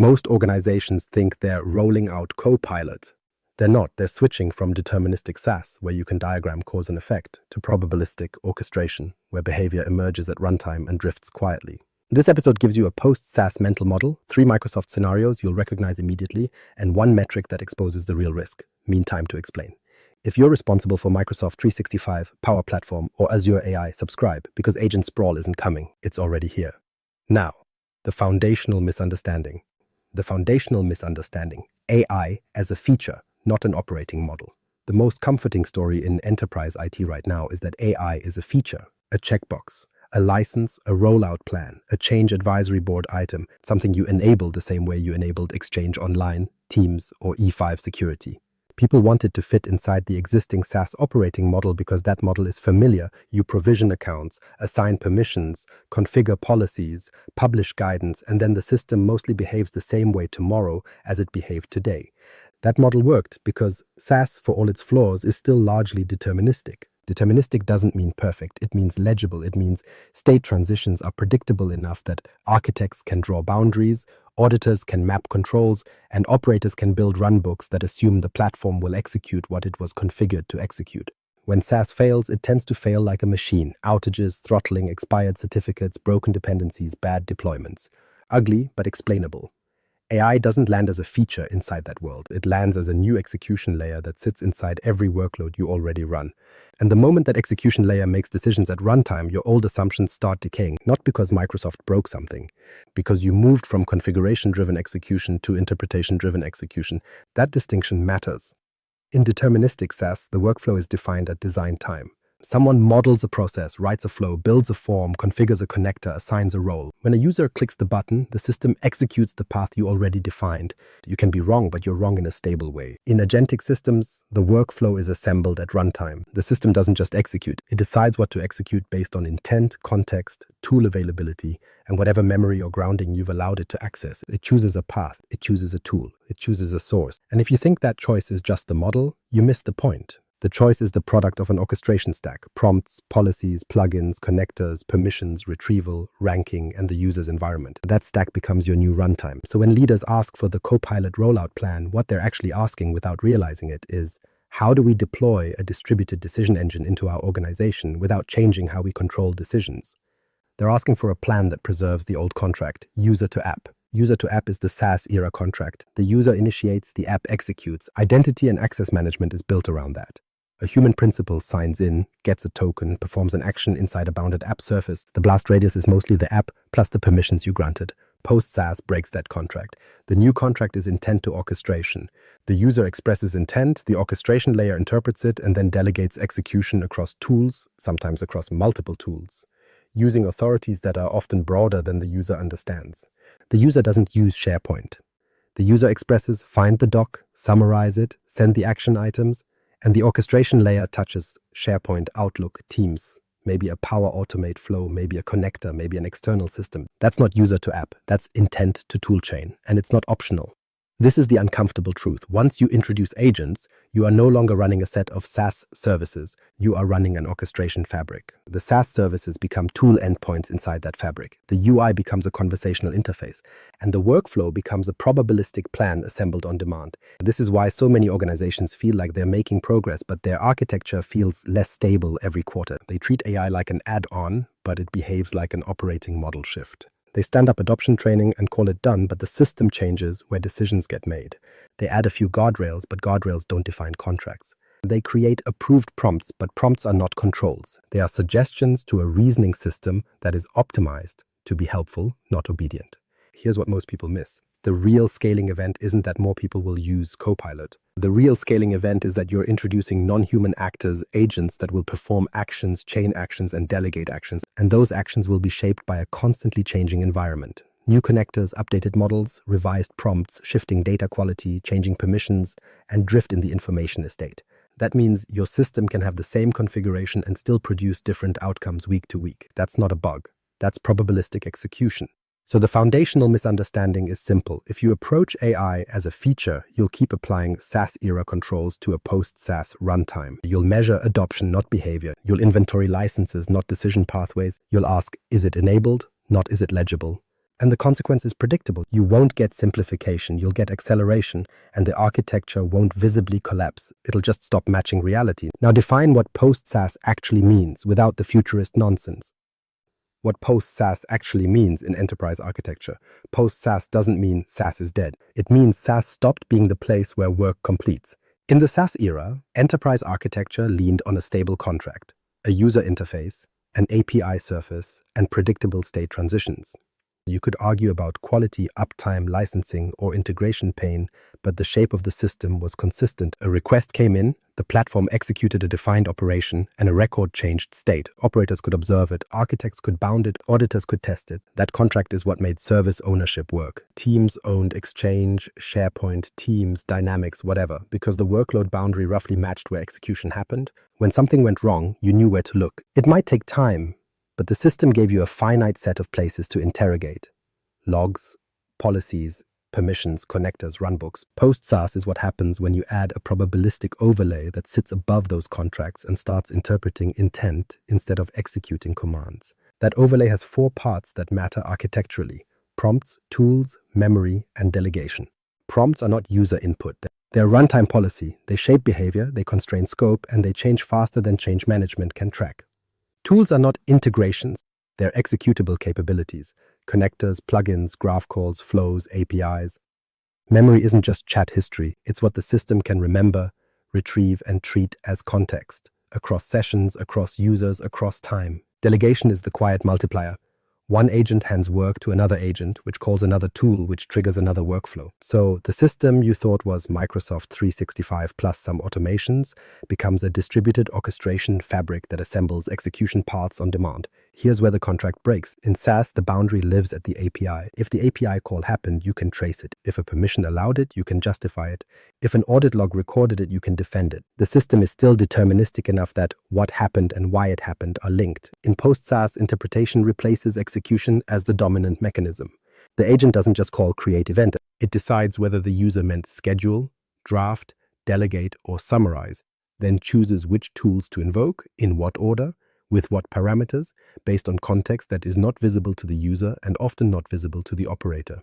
Most organizations think they're rolling out Copilot. They're not. They're switching from deterministic SaaS, where you can diagram cause and effect, to probabilistic orchestration, where behavior emerges at runtime and drifts quietly. This episode gives you a post-SaaS mental model, 3 Microsoft scenarios you'll recognize immediately, and 1 metric that exposes the real risk, mean time to explain. If you're responsible for Microsoft 365, Power Platform, or Azure AI, subscribe, because Agent Sprawl isn't coming, it's already here. Now, the foundational misunderstanding. The foundational misunderstanding, AI as a feature, not an operating model. The most comforting story in enterprise IT right now is that AI is a feature, a checkbox, a license, a rollout plan, a change advisory board item, something you enable the same way you enabled Exchange Online, Teams, or E5 security. People want it to fit inside the existing SaaS operating model because that model is familiar. You provision accounts, assign permissions, configure policies, publish guidance, and then the system mostly behaves the same way tomorrow as it behaved today. That model worked because SaaS, for all its flaws, is still largely deterministic. Deterministic doesn't mean perfect, it means legible. It means state transitions are predictable enough that architects can draw boundaries, auditors can map controls, and operators can build runbooks that assume the platform will execute what it was configured to execute. When SaaS fails, it tends to fail like a machine. Outages, throttling, expired certificates, broken dependencies, bad deployments. Ugly, but explainable. AI doesn't land as a feature inside that world. It lands as a new execution layer that sits inside every workload you already run. And the moment that execution layer makes decisions at runtime, your old assumptions start decaying, not because Microsoft broke something, because you moved from configuration-driven execution to interpretation-driven execution. That distinction matters. In deterministic SaaS, the workflow is defined at design time. Someone models a process, writes a flow, builds a form, configures a connector, assigns a role. When a user clicks the button, the system executes the path you already defined. You can be wrong, but you're wrong in a stable way. In agentic systems, the workflow is assembled at runtime. The system doesn't just execute. It decides what to execute based on intent, context, tool availability, and whatever memory or grounding you've allowed it to access. It chooses a path, it chooses a tool, it chooses a source. And if you think that choice is just the model, you miss the point. The choice is the product of an orchestration stack: prompts, policies, plugins, connectors, permissions, retrieval, ranking, and the user's environment. That stack becomes your new runtime. So when leaders ask for the Copilot rollout plan, what they're actually asking without realizing it is, how do we deploy a distributed decision engine into our organization without changing how we control decisions? They're asking for a plan that preserves the old contract, user to app. User to app is the SaaS era contract. The user initiates, the app executes. Identity and access management is built around that. A human principal signs in, gets a token, performs an action inside a bounded app surface. The blast radius is mostly the app plus the permissions you granted. Post-SaaS breaks that contract. The new contract is intent to orchestration. The user expresses intent, the orchestration layer interprets it, and then delegates execution across tools, sometimes across multiple tools, using authorities that are often broader than the user understands. The user doesn't use SharePoint. The user expresses find the doc, summarize it, send the action items, and the orchestration layer touches SharePoint, Outlook, Teams, maybe a Power Automate flow, maybe a connector, maybe an external system. That's not user to app, that's intent to toolchain, and it's not optional. This is the uncomfortable truth. Once you introduce agents, you are no longer running a set of SaaS services. You are running an orchestration fabric. The SaaS services become tool endpoints inside that fabric. The UI becomes a conversational interface, and the workflow becomes a probabilistic plan assembled on demand. This is why so many organizations feel like they're making progress, but their architecture feels less stable every quarter. They treat AI like an add-on, but it behaves like an operating model shift. They stand up adoption training and call it done, but the system changes where decisions get made. They add a few guardrails, but guardrails don't define contracts. They create approved prompts, but prompts are not controls. They are suggestions to a reasoning system that is optimized to be helpful, not obedient. Here's what most people miss. The real scaling event isn't that more people will use Copilot. The real scaling event is that you're introducing non-human actors, agents that will perform actions, chain actions, and delegate actions, and those actions will be shaped by a constantly changing environment. New connectors, updated models, revised prompts, shifting data quality, changing permissions, and drift in the information estate. That means your system can have the same configuration and still produce different outcomes week to week. That's not a bug. That's probabilistic execution. So the foundational misunderstanding is simple. If you approach AI as a feature, you'll keep applying SaaS-era controls to a post-SaaS runtime. You'll measure adoption, not behavior. You'll inventory licenses, not decision pathways. You'll ask, is it enabled, not is it legible? And the consequence is predictable. You won't get simplification, you'll get acceleration, and the architecture won't visibly collapse. It'll just stop matching reality. Now define what post-SaaS actually means without the futurist nonsense. What post-SaaS actually means in enterprise architecture. Post-SaaS doesn't mean SaaS is dead. It means SaaS stopped being the place where work completes. In the SaaS era, enterprise architecture leaned on a stable contract, a user interface, an API surface, and predictable state transitions. You could argue about quality, uptime, licensing, or integration pain, but the shape of the system was consistent. A request came in, the platform executed a defined operation, and a record changed state. Operators could observe it, architects could bound it, auditors could test it. That contract is what made service ownership work. Teams owned Exchange, SharePoint, Teams, Dynamics, whatever, because the workload boundary roughly matched where execution happened. When something went wrong, you knew where to look. It might take time, but the system gave you a finite set of places to interrogate. Logs, policies, permissions, connectors, runbooks. Post-SaaS is what happens when you add a probabilistic overlay that sits above those contracts and starts interpreting intent instead of executing commands. That overlay has 4 parts that matter architecturally: prompts, tools, memory, and delegation. Prompts are not user input. They're runtime policy. They shape behavior, they constrain scope, and they change faster than change management can track. Tools are not integrations, they're executable capabilities, connectors, plugins, graph calls, flows, APIs. Memory isn't just chat history, it's what the system can remember, retrieve, and treat as context, across sessions, across users, across time. Delegation is the quiet multiplier. One agent hands work to another agent, which calls another tool, which triggers another workflow. So the system you thought was Microsoft 365 plus some automations becomes a distributed orchestration fabric that assembles execution paths on demand. Here's where the contract breaks. In SaaS, the boundary lives at the API. If the API call happened, you can trace it. If a permission allowed it, you can justify it. If an audit log recorded it, you can defend it. The system is still deterministic enough that what happened and why it happened are linked. In post-SaaS, interpretation replaces execution as the dominant mechanism. The agent doesn't just call create event. It decides whether the user meant schedule, draft, delegate, or summarize, then chooses which tools to invoke, in what order, with what parameters, based on context that is not visible to the user and often not visible to the operator.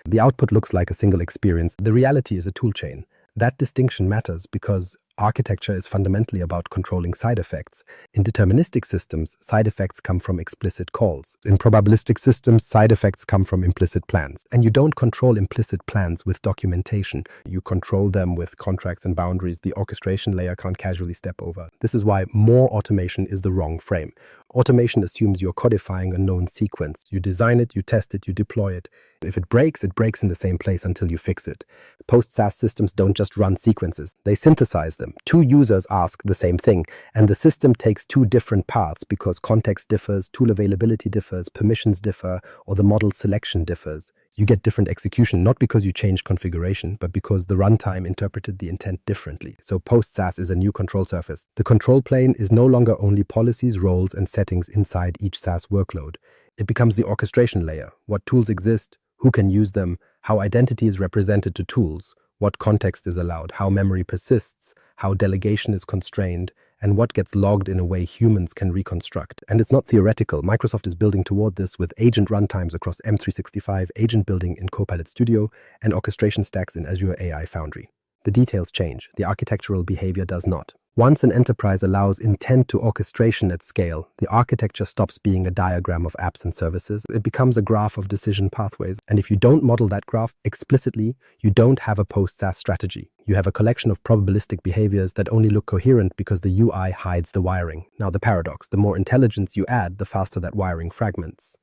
The output looks like a single experience. The reality is a toolchain. That distinction matters because architecture is fundamentally about controlling side effects. In deterministic systems, side effects come from explicit calls. In probabilistic systems, side effects come from implicit plans. And you don't control implicit plans with documentation. You control them with contracts and boundaries the orchestration layer can't casually step over. This is why more automation is the wrong frame. Automation assumes you're codifying a known sequence. You design it, you test it, you deploy it. If it breaks in the same place until you fix it. Post-SaaS systems don't just run sequences, they synthesize them. 2 users ask the same thing, and the system takes 2 different paths because context differs, tool availability differs, permissions differ, or the model selection differs. You get different execution, not because you changed configuration, but because the runtime interpreted the intent differently. So post-SaaS is a new control surface. The control plane is no longer only policies, roles, and settings inside each SaaS workload. It becomes the orchestration layer. What tools exist, who can use them, how identity is represented to tools, what context is allowed, how memory persists, how delegation is constrained, and what gets logged in a way humans can reconstruct. And it's not theoretical. Microsoft is building toward this with agent runtimes across M365, agent building in Copilot Studio, and orchestration stacks in Azure AI Foundry. The details change. The architectural behavior does not. Once an enterprise allows intent to orchestration at scale, the architecture stops being a diagram of apps and services. It becomes a graph of decision pathways. And if you don't model that graph explicitly, you don't have a post-SaaS strategy. You have a collection of probabilistic behaviors that only look coherent because the UI hides the wiring. Now the paradox, the more intelligence you add, the faster that wiring fragments.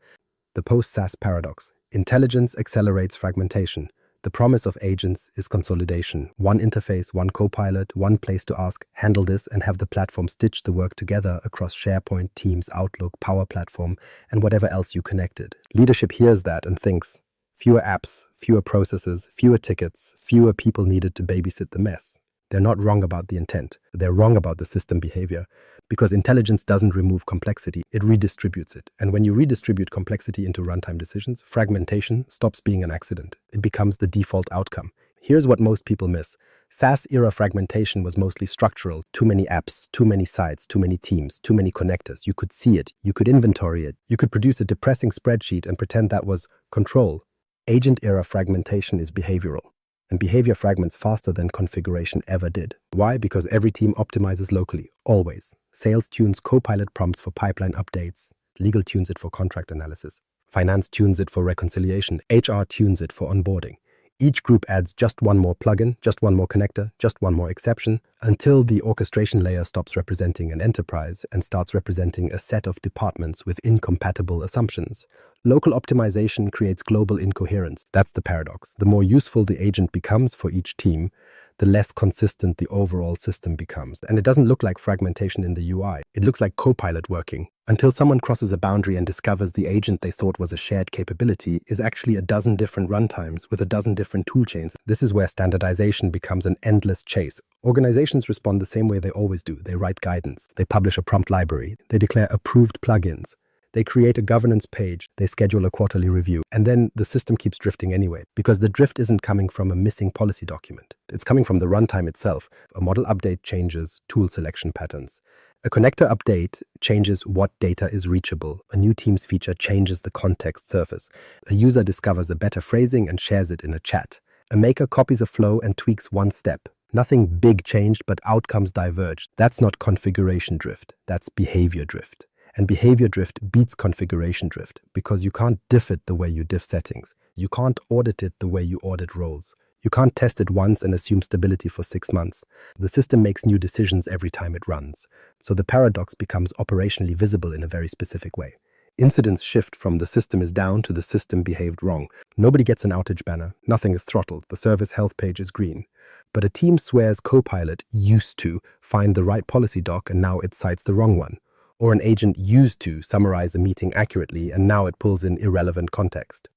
The post-SaaS paradox. Intelligence accelerates fragmentation. The promise of agents is consolidation. One interface, one copilot, one place to ask, handle this, and have the platform stitch the work together across SharePoint, Teams, Outlook, Power Platform, and whatever else you connected. Leadership hears that and thinks, fewer apps, fewer processes, fewer tickets, fewer people needed to babysit the mess. They're not wrong about the intent. They're wrong about the system behavior. Because intelligence doesn't remove complexity, it redistributes it. And when you redistribute complexity into runtime decisions, fragmentation stops being an accident. It becomes the default outcome. Here's what most people miss. SaaS-era fragmentation was mostly structural. Too many apps, too many sites, too many teams, too many connectors. You could see it, you could inventory it, you could produce a depressing spreadsheet and pretend that was control. Agent-era fragmentation is behavioral, and behavior fragments faster than configuration ever did. Why? Because every team optimizes locally, always. Sales tunes Copilot prompts for pipeline updates, legal tunes it for contract analysis, finance tunes it for reconciliation, HR tunes it for onboarding. Each group adds just one more plugin, just one more connector, just one more exception, until the orchestration layer stops representing an enterprise and starts representing a set of departments with incompatible assumptions. Local optimization creates global incoherence. That's the paradox. The more useful the agent becomes for each team, the less consistent the overall system becomes. And it doesn't look like fragmentation in the UI. It looks like Copilot working. Until someone crosses a boundary and discovers the agent they thought was a shared capability is actually a dozen different runtimes with a dozen different toolchains. This is where standardization becomes an endless chase. Organizations respond the same way they always do. They write guidance. They publish a prompt library. They declare approved plugins. They create a governance page, they schedule a quarterly review, and then the system keeps drifting anyway, because the drift isn't coming from a missing policy document. It's coming from the runtime itself. A model update changes tool selection patterns. A connector update changes what data is reachable. A new Teams feature changes the context surface. A user discovers a better phrasing and shares it in a chat. A maker copies a flow and tweaks one step. Nothing big changed, but outcomes diverged. That's not configuration drift, that's behavior drift. And behavior drift beats configuration drift because you can't diff it the way you diff settings. You can't audit it the way you audit roles. You can't test it once and assume stability for 6 months. The system makes new decisions every time it runs. So the paradox becomes operationally visible in a very specific way. Incidents shift from the system is down to the system behaved wrong. Nobody gets an outage banner. Nothing is throttled. The service health page is green. But a team swears Copilot used to find the right policy doc and now it cites the wrong one. Or an agent used to summarize a meeting accurately and now it pulls in irrelevant context.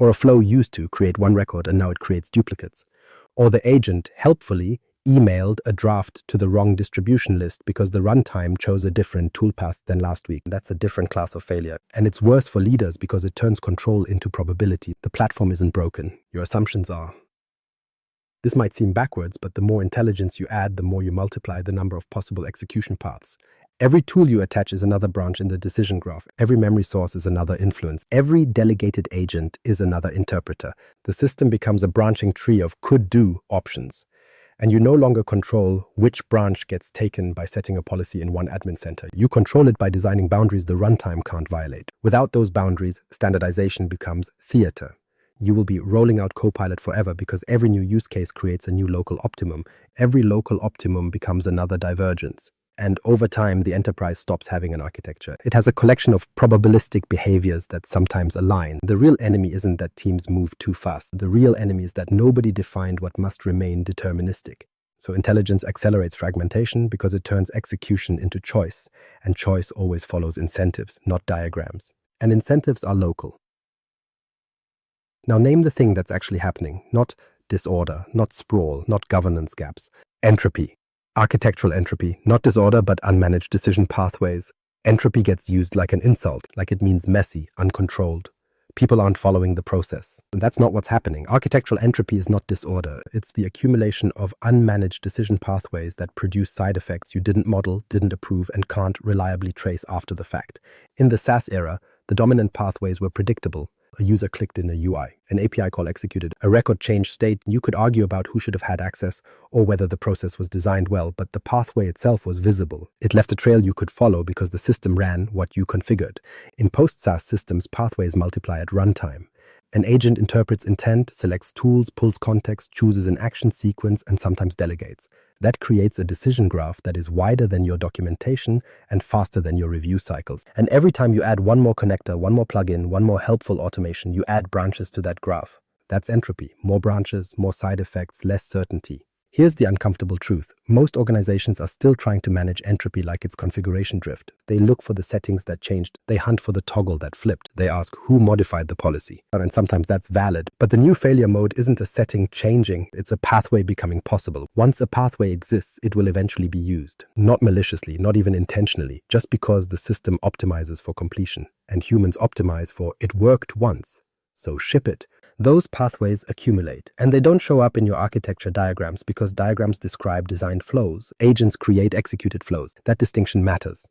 Or a flow used to create one record and now it creates duplicates. Or the agent helpfully emailed a draft to the wrong distribution list because the runtime chose a different toolpath than last week. That's a different class of failure. And it's worse for leaders because it turns control into probability. The platform isn't broken. Your assumptions are. This might seem backwards, but the more intelligence you add, the more you multiply the number of possible execution paths. Every tool you attach is another branch in the decision graph. Every memory source is another influence. Every delegated agent is another interpreter. The system becomes a branching tree of could-do options. And you no longer control which branch gets taken by setting a policy in one admin center. You control it by designing boundaries the runtime can't violate. Without those boundaries, standardization becomes theater. You will be rolling out Copilot forever because every new use case creates a new local optimum. Every local optimum becomes another divergence. And over time, the enterprise stops having an architecture. It has a collection of probabilistic behaviors that sometimes align. The real enemy isn't that teams move too fast. The real enemy is that nobody defined what must remain deterministic. So intelligence accelerates fragmentation because it turns execution into choice. And choice always follows incentives, not diagrams. And incentives are local. Now name the thing that's actually happening. Not disorder, not sprawl, not governance gaps. Entropy. Architectural entropy, not disorder but unmanaged decision pathways. Entropy gets used like an insult, like it means messy, uncontrolled. People aren't following the process. And that's not what's happening. Architectural entropy is not disorder. It's the accumulation of unmanaged decision pathways that produce side effects you didn't model, didn't approve, and can't reliably trace after the fact. In the SaaS era, the dominant pathways were predictable. A user clicked in a UI, an API call executed, a record changed state. You could argue about who should have had access or whether the process was designed well, but the pathway itself was visible. It left a trail you could follow because the system ran what you configured. In post-SaaS systems, pathways multiply at runtime. An agent interprets intent, selects tools, pulls context, chooses an action sequence, and sometimes delegates. That creates a decision graph that is wider than your documentation and faster than your review cycles. And every time you add one more connector, one more plugin, one more helpful automation, you add branches to that graph. That's entropy. More branches, more side effects, less certainty. Here's the uncomfortable truth. Most organizations are still trying to manage entropy like it's configuration drift. They look for the settings that changed. They hunt for the toggle that flipped. They ask who modified the policy. And sometimes that's valid. But the new failure mode isn't a setting changing. It's a pathway becoming possible. Once a pathway exists, it will eventually be used. Not maliciously, not even intentionally, just because the system optimizes for completion. And humans optimize for it worked once, so ship it. Those pathways accumulate, and they don't show up in your architecture diagrams because diagrams describe designed flows. Agents create executed flows. That distinction matters.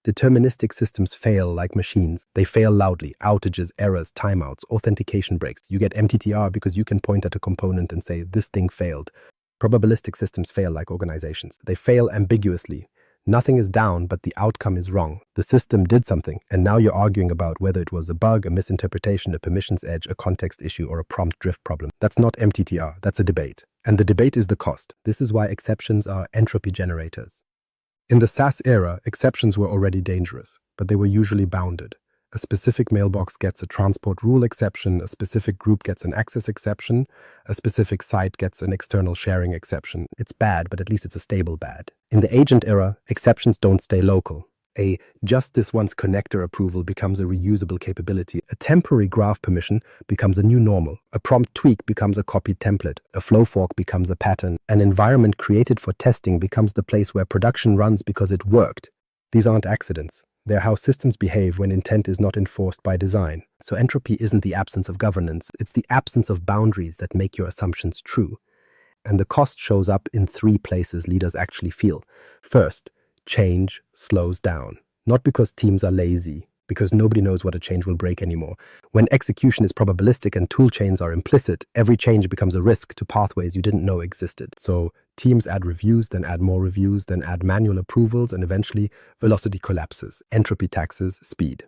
Deterministic systems fail like machines. They fail loudly. Outages, errors, timeouts, authentication breaks. You get MTTR because you can point at a component and say, this thing failed. Probabilistic systems fail like organizations. They fail ambiguously. Nothing is down, but the outcome is wrong. The system did something, and now you're arguing about whether it was a bug, a misinterpretation, a permissions edge, a context issue, or a prompt drift problem. That's not MTTR, that's a debate. And the debate is the cost. This is why exceptions are entropy generators. In the SaaS era, exceptions were already dangerous, but they were usually bounded. A specific mailbox gets a transport rule exception, a specific group gets an access exception, a specific site gets an external sharing exception. It's bad, but at least it's a stable bad. In the agent era, exceptions don't stay local. A just this once connector approval becomes a reusable capability. A temporary graph permission becomes a new normal. A prompt tweak becomes a copied template. A flow fork becomes a pattern. An environment created for testing becomes the place where production runs because it worked. These aren't accidents. They're how systems behave when intent is not enforced by design. So entropy isn't the absence of governance. It's the absence of boundaries that make your assumptions true. And the cost shows up in 3 places leaders actually feel. First, change slows down. Not because teams are lazy, because nobody knows what a change will break anymore. When execution is probabilistic and tool chains are implicit, every change becomes a risk to pathways you didn't know existed. So teams add reviews, then add more reviews, then add manual approvals, and eventually velocity collapses, entropy taxes speed.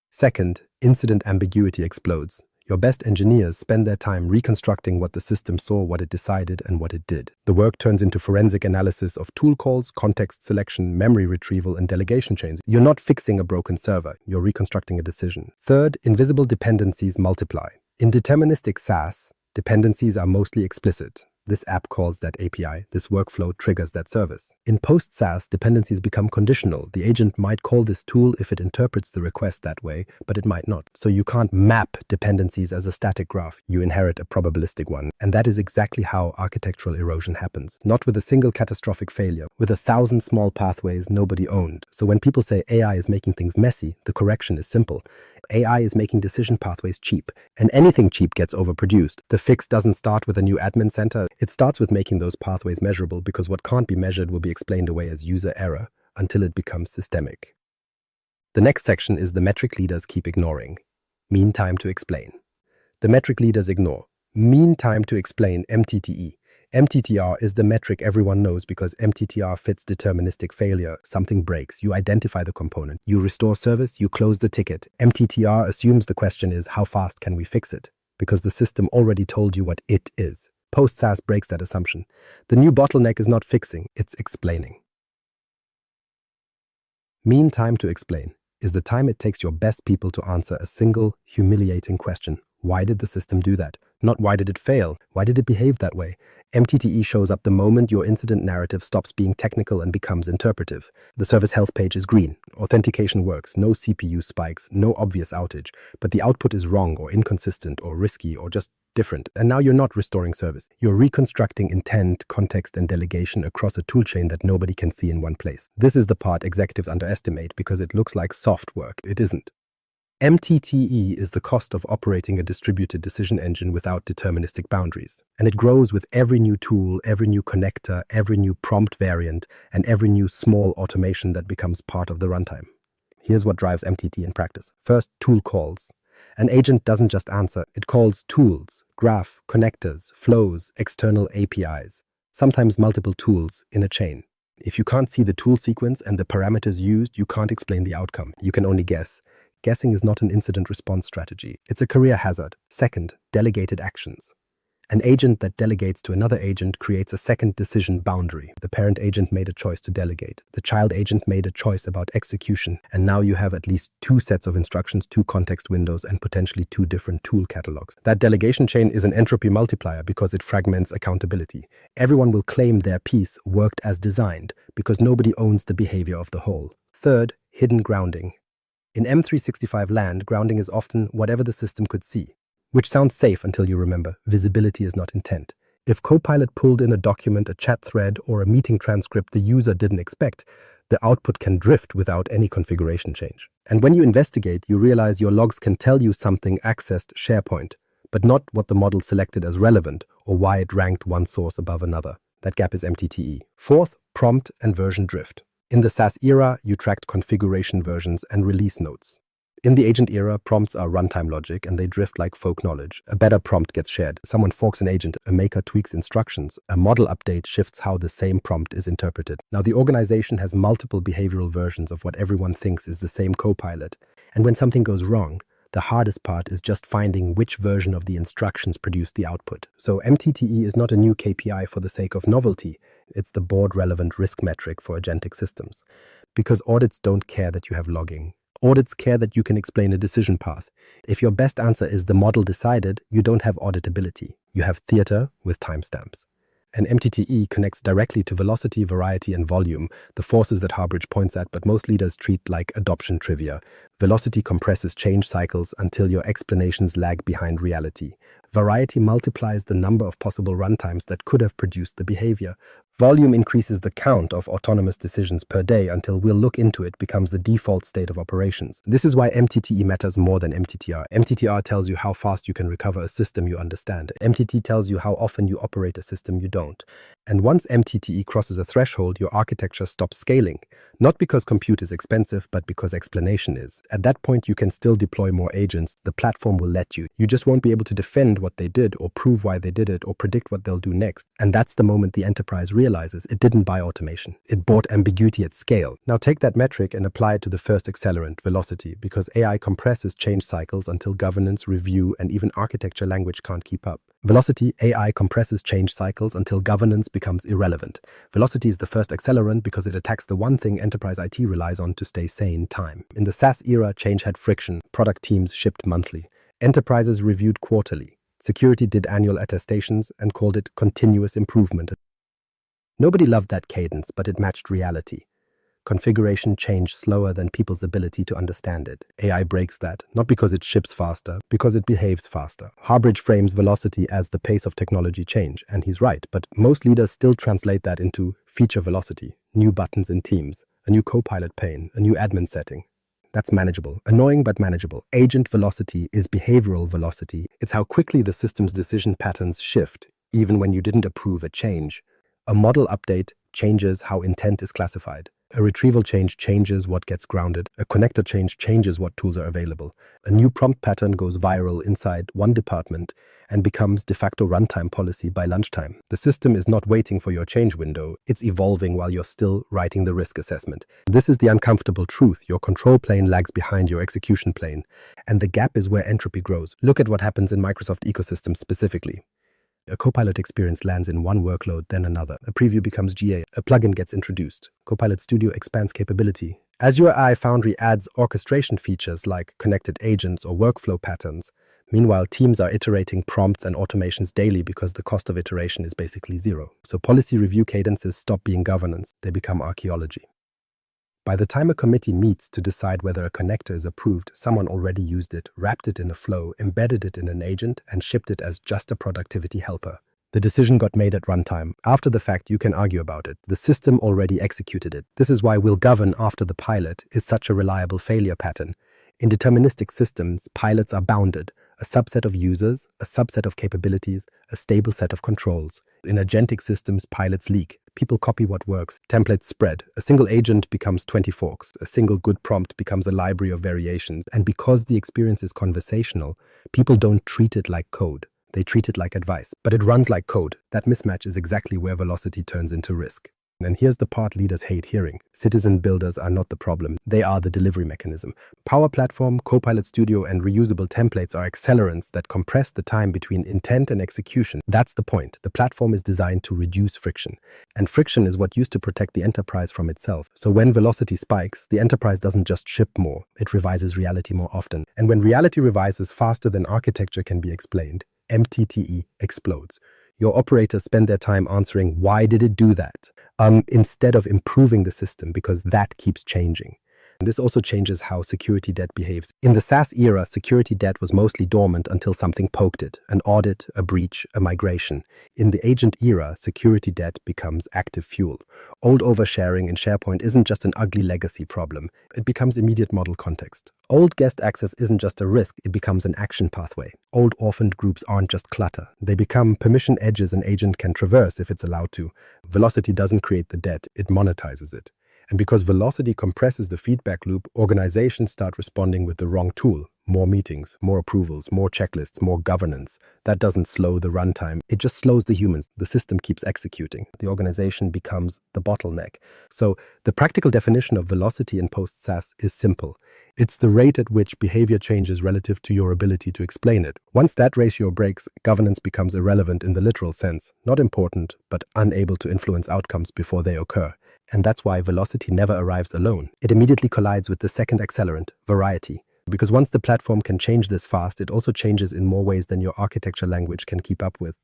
Second, incident ambiguity explodes. Your best engineers spend their time reconstructing what the system saw, what it decided, and what it did. The work turns into forensic analysis of tool calls, context selection, memory retrieval, and delegation chains. You're not fixing a broken server, you're reconstructing a decision. Third, invisible dependencies multiply. In deterministic SaaS, dependencies are mostly explicit. This app calls that API, this workflow triggers that service. In post-SaaS, dependencies become conditional. The agent might call this tool if it interprets the request that way, but it might not. So you can't map dependencies as a static graph. You inherit a probabilistic one. And that is exactly how architectural erosion happens. Not with a single catastrophic failure, with 1,000 small pathways nobody owned. So when people say AI is making things messy, the correction is simple. AI is making decision pathways cheap, and anything cheap gets overproduced. The fix doesn't start with a new admin center. It starts with making those pathways measurable, because what can't be measured will be explained away as user error until it becomes systemic. The next section is the metric leaders keep ignoring. Mean time to explain. The metric leaders ignore. Mean time to explain, MTTE. MTTR is the metric everyone knows because MTTR fits deterministic failure. Something breaks, you identify the component, you restore service, you close the ticket. MTTR assumes the question is, how fast can we fix it? Because the system already told you what it is. Post-SaaS breaks that assumption. The new bottleneck is not fixing, it's explaining. Mean time to explain is the time it takes your best people to answer a single, humiliating question. Why did the system do that? Not why did it fail? Why did it behave that way? MTTE shows up the moment your incident narrative stops being technical and becomes interpretive. The service health page is green. Authentication works. No CPU spikes. No obvious outage. But the output is wrong or inconsistent or risky or just different. And now you're not restoring service. You're reconstructing intent, context, and delegation across a toolchain that nobody can see in one place. This is the part executives underestimate because it looks like soft work. It isn't. MTTE is the cost of operating a distributed decision engine without deterministic boundaries. And it grows with every new tool, every new connector, every new prompt variant, and every new small automation that becomes part of the runtime. Here's what drives MTTE in practice. First, tool calls. An agent doesn't just answer, it calls tools, graph, connectors, flows, external APIs, sometimes multiple tools in a chain. If you can't see the tool sequence and the parameters used, you can't explain the outcome. You can only guess. Guessing is not an incident response strategy. It's a career hazard. Second, delegated actions. An agent that delegates to another agent creates a second decision boundary. The parent agent made a choice to delegate. The child agent made a choice about execution. And now you have at least 2 sets of instructions, 2 context windows, and potentially 2 different tool catalogs. That delegation chain is an entropy multiplier because it fragments accountability. Everyone will claim their piece worked as designed because nobody owns the behavior of the whole. Third, hidden grounding. In M365 land, grounding is often whatever the system could see, which sounds safe until you remember visibility is not intent. If Copilot pulled in a document, a chat thread, or a meeting transcript the user didn't expect, the output can drift without any configuration change. And when you investigate, you realize your logs can tell you something accessed SharePoint, but not what the model selected as relevant or why it ranked one source above another. That gap is MTTE. Fourth, prompt and version drift. In the SaaS era, you tracked configuration versions and release notes. In the agent era, prompts are runtime logic and they drift like folk knowledge. A better prompt gets shared. Someone forks an agent, a maker tweaks instructions. A model update shifts how the same prompt is interpreted. Now, the organization has multiple behavioral versions of what everyone thinks is the same Copilot. And when something goes wrong, the hardest part is just finding which version of the instructions produced the output. So MTTE is not a new KPI for the sake of novelty. It's the board-relevant risk metric for agentic systems. Because audits don't care that you have logging. Audits care that you can explain a decision path. If your best answer is the model decided, you don't have auditability. You have theater with timestamps. And MTTE connects directly to velocity, variety, and volume, the forces that Harbridge points at, but most leaders treat like adoption trivia. Velocity compresses change cycles until your explanations lag behind reality. Variety multiplies the number of possible runtimes that could have produced the behavior. Volume increases the count of autonomous decisions per day until we'll look into it becomes the default state of operations. This is why MTTE matters more than MTTR. MTTR tells you how fast you can recover a system you understand. MTT tells you how often you operate a system you don't. And once MTTE crosses a threshold, your architecture stops scaling. Not because compute is expensive, but because explanation is. At that point, you can still deploy more agents. The platform will let you. You just won't be able to defend what they did or prove why they did it or predict what they'll do next. And that's the moment the enterprise realizes it didn't buy automation. It bought ambiguity at scale. Now take that metric and apply it to the first accelerant, velocity, because AI compresses change cycles until governance, review, and even architecture language can't keep up. Velocity, AI compresses change cycles until governance becomes irrelevant. Velocity is the first accelerant because it attacks the one thing enterprise IT relies on to stay sane, time. In the SaaS era, change had friction. Product teams shipped monthly. Enterprises reviewed quarterly. Security did annual attestations and called it continuous improvement. Nobody loved that cadence, but it matched reality. Configuration changed slower than people's ability to understand it. AI breaks that, not because it ships faster, because it behaves faster. Harbridge frames velocity as the pace of technology change, and he's right, but most leaders still translate that into feature velocity, new buttons in Teams, a new Copilot pane, a new admin setting. That's manageable. Annoying but manageable. Agent velocity is behavioral velocity. It's how quickly the system's decision patterns shift, even when you didn't approve a change. A model update changes how intent is classified. A retrieval change changes what gets grounded. A connector change changes what tools are available. A new prompt pattern goes viral inside one department and becomes de facto runtime policy by lunchtime. The system is not waiting for your change window. It's evolving while you're still writing the risk assessment. This is the uncomfortable truth. Your control plane lags behind your execution plane, and the gap is where entropy grows. Look at what happens in Microsoft ecosystem specifically. A Copilot experience lands in one workload, then another. A preview becomes GA. A plugin gets introduced. Copilot Studio expands capability. Azure AI Foundry adds orchestration features like connected agents or workflow patterns. Meanwhile, teams are iterating prompts and automations daily because the cost of iteration is basically zero. So policy review cadences stop being governance. They become archaeology. By the time a committee meets to decide whether a connector is approved, someone already used it, wrapped it in a flow, embedded it in an agent, and shipped it as just a productivity helper. The decision got made at runtime. After the fact, you can argue about it. The system already executed it. This is why will govern after the pilot is such a reliable failure pattern. In deterministic systems, pilots are bounded. A subset of users, a subset of capabilities, a stable set of controls. In agentic systems, pilots leak. People copy what works. Templates spread. A single agent becomes 20 forks. A single good prompt becomes a library of variations. And because the experience is conversational, people don't treat it like code. They treat it like advice. But it runs like code. That mismatch is exactly where velocity turns into risk. And here's the part leaders hate hearing. Citizen builders are not the problem. They are the delivery mechanism. Power Platform, Copilot Studio, and reusable templates are accelerants that compress the time between intent and execution. That's the point. The platform is designed to reduce friction. And friction is what used to protect the enterprise from itself. So when velocity spikes, the enterprise doesn't just ship more. It revises reality more often. And when reality revises faster than architecture can be explained, MTTE explodes. Your operators spend their time answering, why did it do that? Instead of improving the system, because that keeps changing. And this also changes how security debt behaves. In the SaaS era, security debt was mostly dormant until something poked it, an audit, a breach, a migration. In the agent era, security debt becomes active fuel. Old oversharing in SharePoint isn't just an ugly legacy problem, it becomes immediate model context. Old guest access isn't just a risk, it becomes an action pathway. Old orphaned groups aren't just clutter, they become permission edges an agent can traverse if it's allowed to. Velocity doesn't create the debt, it monetizes it. And because velocity compresses the feedback loop, organizations start responding with the wrong tool. More meetings, more approvals, more checklists, more governance. That doesn't slow the runtime. It just slows the humans. The system keeps executing. The organization becomes the bottleneck. So the practical definition of velocity in post-SaaS is simple. It's the rate at which behavior changes relative to your ability to explain it. Once that ratio breaks, governance becomes irrelevant in the literal sense. Not important, but unable to influence outcomes before they occur. And that's why velocity never arrives alone. It immediately collides with the second accelerant, variety. Because once the platform can change this fast, it also changes in more ways than your architecture language can keep up with.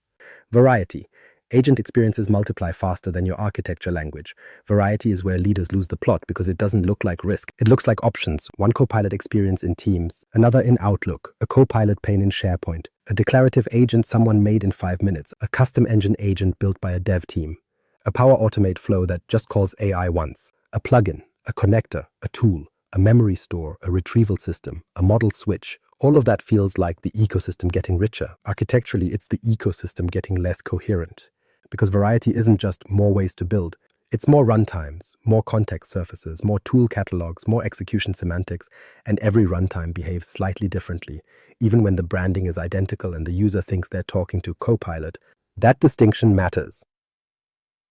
Variety. Agent experiences multiply faster than your architecture language. Variety is where leaders lose the plot because it doesn't look like risk. It looks like options. One Copilot experience in Teams, another in Outlook, a Copilot pane in SharePoint, a declarative agent someone made in 5 minutes, a custom engine agent built by a dev team, a Power Automate flow that just calls AI once, a plugin, a connector, a tool, a memory store, a retrieval system, a model switch. All of that feels like the ecosystem getting richer. Architecturally, it's the ecosystem getting less coherent. Because variety isn't just more ways to build, it's more runtimes, more context surfaces, more tool catalogs, more execution semantics, and every runtime behaves slightly differently. Even when the branding is identical and the user thinks they're talking to Copilot, that distinction matters.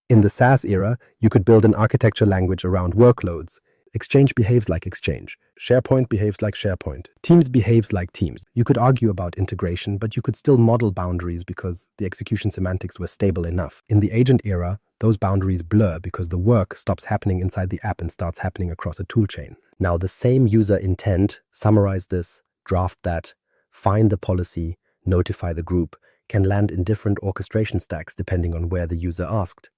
In the SaaS era, you could build an architecture language around workloads. Exchange behaves like Exchange. SharePoint behaves like SharePoint. Teams behaves like Teams. You could argue about integration, but you could still model boundaries because the execution semantics were stable enough. In the agent era, those boundaries blur because the work stops happening inside the app and starts happening across a toolchain. Now, the same user intent, summarize this, draft that, find the policy, notify the group, can land in different orchestration stacks depending on where the user asked.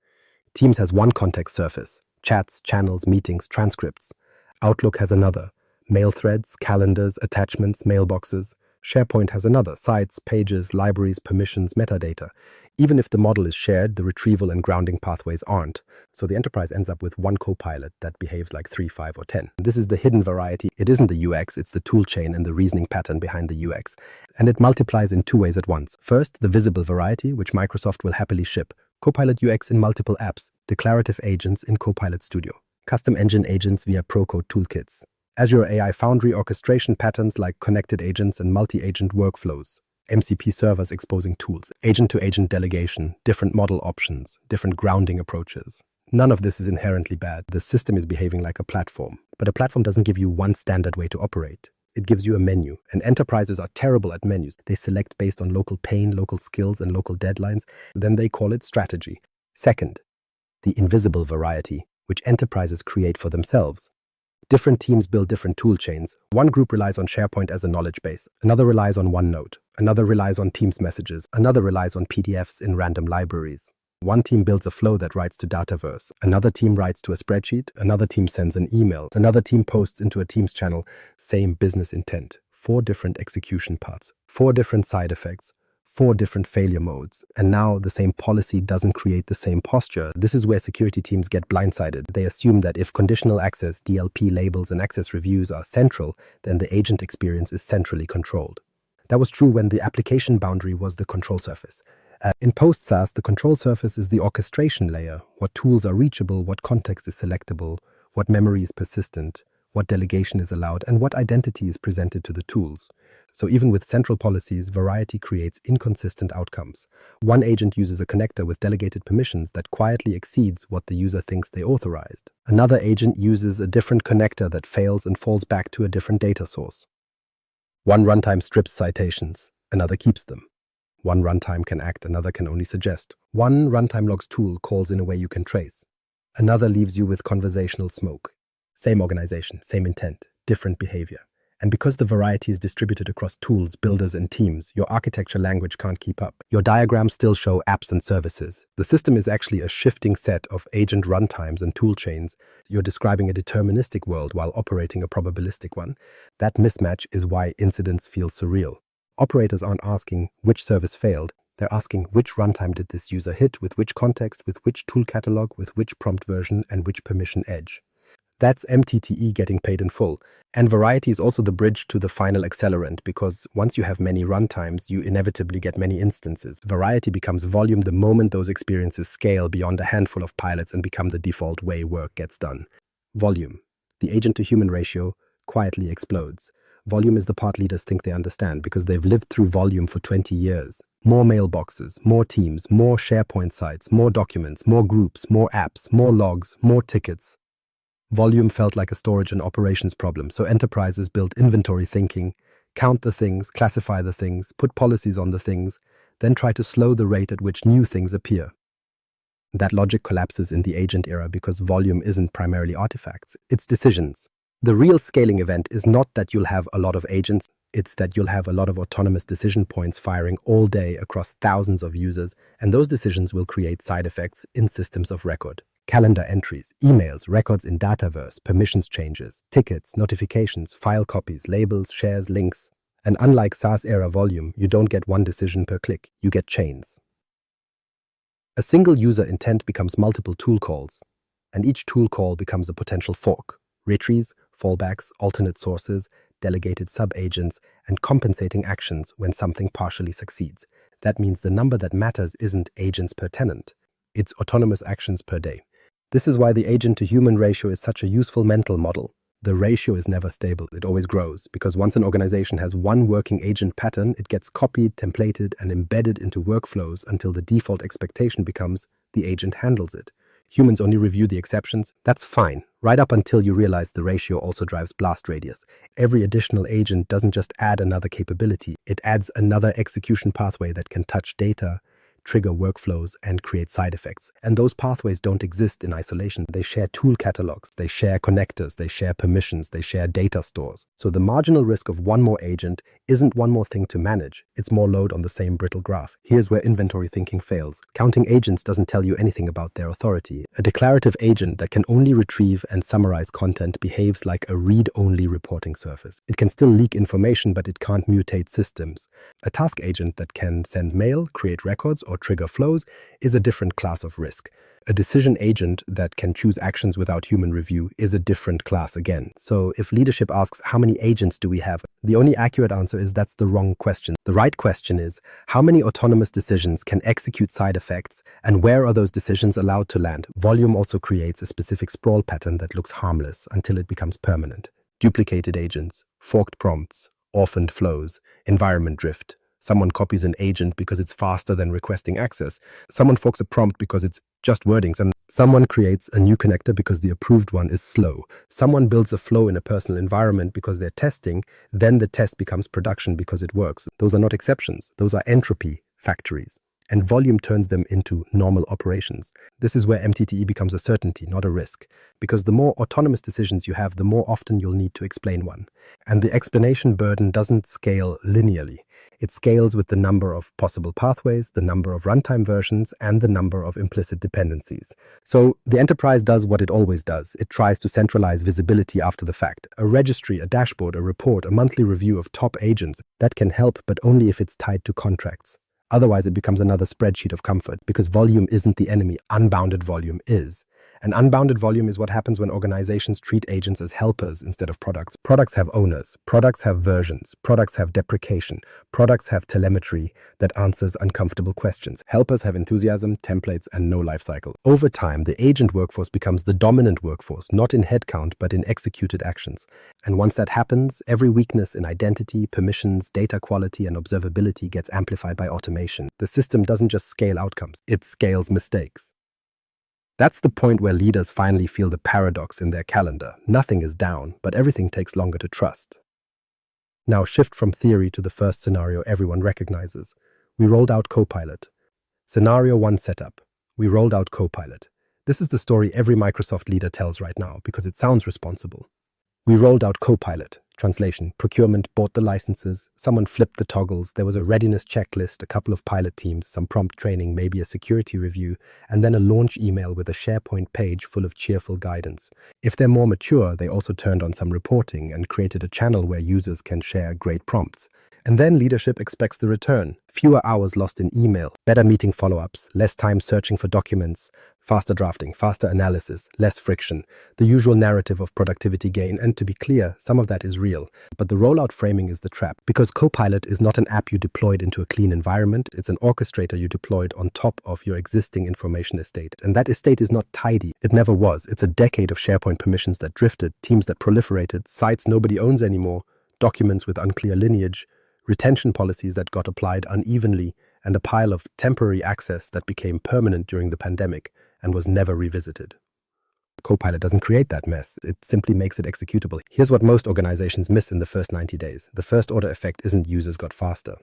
Teams has one context surface. Chats, channels, meetings, transcripts. Outlook has another. Mail threads, calendars, attachments, mailboxes. SharePoint has another. Sites, pages, libraries, permissions, metadata. Even if the model is shared, the retrieval and grounding pathways aren't. So the enterprise ends up with one Copilot that behaves like 3, 5, or 10. This is the hidden variety. It isn't the UX, it's the toolchain and the reasoning pattern behind the UX. And it multiplies in 2 ways at once. First, the visible variety, which Microsoft will happily ship. Copilot UX in multiple apps, declarative agents in Copilot Studio, custom engine agents via Procode toolkits, Azure AI Foundry orchestration patterns like connected agents and multi-agent workflows, MCP servers exposing tools, agent-to-agent delegation, different model options, different grounding approaches. None of this is inherently bad. The system is behaving like a platform, but a platform doesn't give you one standard way to operate. It gives you a menu, and enterprises are terrible at menus. They select based on local pain, local skills, and local deadlines. Then they call it strategy. Second, the invisible variety, which enterprises create for themselves. Different teams build different tool chains. One group relies on SharePoint as a knowledge base. Another relies on OneNote. Another relies on Teams messages. Another relies on PDFs in random libraries. One team builds a flow that writes to Dataverse. Another team writes to a spreadsheet. Another team sends an email. Another team posts into a Teams channel. Same business intent. 4 different execution paths. 4 different side effects. 4 different failure modes. And now the same policy doesn't create the same posture. This is where security teams get blindsided. They assume that if conditional access, DLP labels, and access reviews are central, then the agent experience is centrally controlled. That was true when the application boundary was the control surface. In post-SaaS, the control surface is the orchestration layer. What tools are reachable, what context is selectable, what memory is persistent, what delegation is allowed, and what identity is presented to the tools. So even with central policies, variety creates inconsistent outcomes. One agent uses a connector with delegated permissions that quietly exceeds what the user thinks they authorized. Another agent uses a different connector that fails and falls back to a different data source. One runtime strips citations, another keeps them. One runtime can act, another can only suggest. One runtime logs tool calls in a way you can trace. Another leaves you with conversational smoke. Same organization, same intent, different behavior. And because the variety is distributed across tools, builders, and teams, your architecture language can't keep up. Your diagrams still show apps and services. The system is actually a shifting set of agent runtimes and tool chains. You're describing a deterministic world while operating a probabilistic one. That mismatch is why incidents feel surreal. Operators aren't asking which service failed. They're asking which runtime did this user hit, with which context, with which tool catalog, with which prompt version, and which permission edge. That's MTTE getting paid in full. And variety is also the bridge to the final accelerant, because once you have many runtimes, you inevitably get many instances. Variety becomes volume the moment those experiences scale beyond a handful of pilots and become the default way work gets done. Volume. The agent-to-human ratio quietly explodes. Volume is the part leaders think they understand because they've lived through volume for 20 years. More mailboxes, more teams, more SharePoint sites, more documents, more groups, more apps, more logs, more tickets. Volume felt like a storage and operations problem, so enterprises built inventory thinking, count the things, classify the things, put policies on the things, then try to slow the rate at which new things appear. That logic collapses in the agent era because volume isn't primarily artifacts, it's decisions. The real scaling event is not that you'll have a lot of agents, it's that you'll have a lot of autonomous decision points firing all day across thousands of users, and those decisions will create side effects in systems of record. Calendar entries, emails, records in Dataverse, permissions changes, tickets, notifications, file copies, labels, shares, links. And unlike SaaS-era volume, you don't get one decision per click, you get chains. A single user intent becomes multiple tool calls, and each tool call becomes a potential fork. Retries, fallbacks, alternate sources, delegated sub-agents, and compensating actions when something partially succeeds. That means the number that matters isn't agents per tenant, it's autonomous actions per day. This is why the agent-to-human ratio is such a useful mental model. The ratio is never stable, it always grows, because once an organization has one working agent pattern, it gets copied, templated, and embedded into workflows until the default expectation becomes the agent handles it. Humans only review the exceptions. That's fine, right up until you realize the ratio also drives blast radius. Every additional agent doesn't just add another capability, it adds another execution pathway that can touch data, trigger workflows, and create side effects. And those pathways don't exist in isolation. They share tool catalogs, they share connectors, they share permissions, they share data stores. So the marginal risk of one more agent isn't one more thing to manage. It's more load on the same brittle graph. Here's where inventory thinking fails. Counting agents doesn't tell you anything about their authority. A declarative agent that can only retrieve and summarize content behaves like a read-only reporting surface. It can still leak information, but it can't mutate systems. A task agent that can send mail, create records, or trigger flows is a different class of risk. A decision agent that can choose actions without human review is a different class again. So if leadership asks, how many agents do we have? The only accurate answer is that's the wrong question. The right question is, how many autonomous decisions can execute side effects, and where are those decisions allowed to land? Volume also creates a specific sprawl pattern that looks harmless until it becomes permanent. Duplicated agents, forked prompts, orphaned flows, environment drift. Someone copies an agent because it's faster than requesting access. Someone forks a prompt because it's just wordings, and someone creates a new connector because the approved one is slow. Someone builds a flow in a personal environment because they're testing, then the test becomes production because it works. Those are not exceptions. Those are entropy factories. And volume turns them into normal operations. This is where MTTE becomes a certainty, not a risk. Because the more autonomous decisions you have, the more often you'll need to explain one. And the explanation burden doesn't scale linearly. It scales with the number of possible pathways, the number of runtime versions, and the number of implicit dependencies. So the enterprise does what it always does. It tries to centralize visibility after the fact. A registry, a dashboard, a report, a monthly review of top agents. That can help, but only if it's tied to contracts. Otherwise, it becomes another spreadsheet of comfort, because volume isn't the enemy, unbounded volume is. And unbounded volume is what happens when organizations treat agents as helpers instead of products. Products have owners, products have versions, products have deprecation, products have telemetry that answers uncomfortable questions. Helpers have enthusiasm, templates, and no life cycle. Over time, the agent workforce becomes the dominant workforce, not in headcount, but in executed actions. And once that happens, every weakness in identity, permissions, data quality, and observability gets amplified by automation. The system doesn't just scale outcomes, it scales mistakes. That's the point where leaders finally feel the paradox in their calendar. Nothing is down, but everything takes longer to trust. Now shift from theory to the first scenario everyone recognizes. We rolled out Copilot. Scenario 1 setup. We rolled out Copilot. This is the story every Microsoft leader tells right now because it sounds responsible. We rolled out Copilot. Translation: procurement bought the licenses, someone flipped the toggles, there was a readiness checklist, a couple of pilot teams, some prompt training, maybe a security review, and then a launch email with a SharePoint page full of cheerful guidance. If they're more mature, they also turned on some reporting and created a channel where users can share great prompts. And then leadership expects the return. Fewer hours lost in email, better meeting follow-ups, less time searching for documents, faster drafting, faster analysis, less friction, the usual narrative of productivity gain. And to be clear, some of that is real. But the rollout framing is the trap. Because Copilot is not an app you deployed into a clean environment, it's an orchestrator you deployed on top of your existing information estate. And that estate is not tidy. It never was. It's a decade of SharePoint permissions that drifted, teams that proliferated, sites nobody owns anymore, documents with unclear lineage, retention policies that got applied unevenly, and a pile of temporary access that became permanent during the pandemic and was never revisited. Copilot doesn't create that mess, it simply makes it executable. Here's what most organizations miss in the first 90 days. The first order effect isn't users got faster.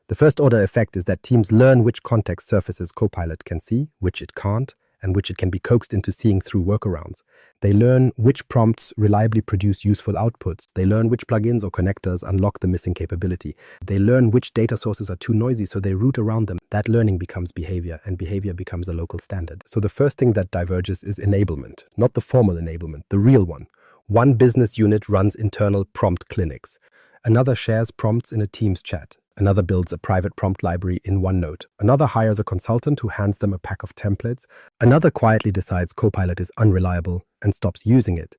The first order effect is that teams learn which context surfaces Copilot can see, which it can't, and which it can be coaxed into seeing through workarounds. They learn which prompts reliably produce useful outputs. They learn which plugins or connectors unlock the missing capability. They learn which data sources are too noisy, so they route around them. That learning becomes behavior, and behavior becomes a local standard. So the first thing that diverges is enablement, not the formal enablement, the real one. One business unit runs internal prompt clinics. Another shares prompts in a Teams chat. Another builds a private prompt library in OneNote. Another hires a consultant who hands them a pack of templates. Another quietly decides Copilot is unreliable and stops using it,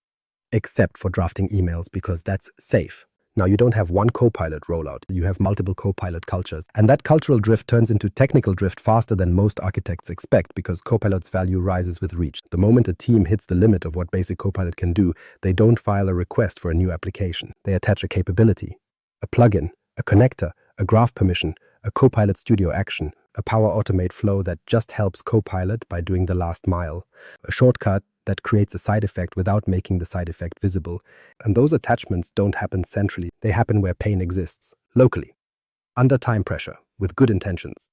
except for drafting emails because that's safe. Now, you don't have one Copilot rollout, you have multiple Copilot cultures. And that cultural drift turns into technical drift faster than most architects expect because Copilot's value rises with reach. The moment a team hits the limit of what basic Copilot can do, they don't file a request for a new application. They attach a capability, a plugin, a connector, a graph permission, a Copilot Studio action, a Power Automate flow that just helps Copilot by doing the last mile, a shortcut that creates a side effect without making the side effect visible. And those attachments don't happen centrally. They happen where pain exists, locally, under time pressure, with good intentions.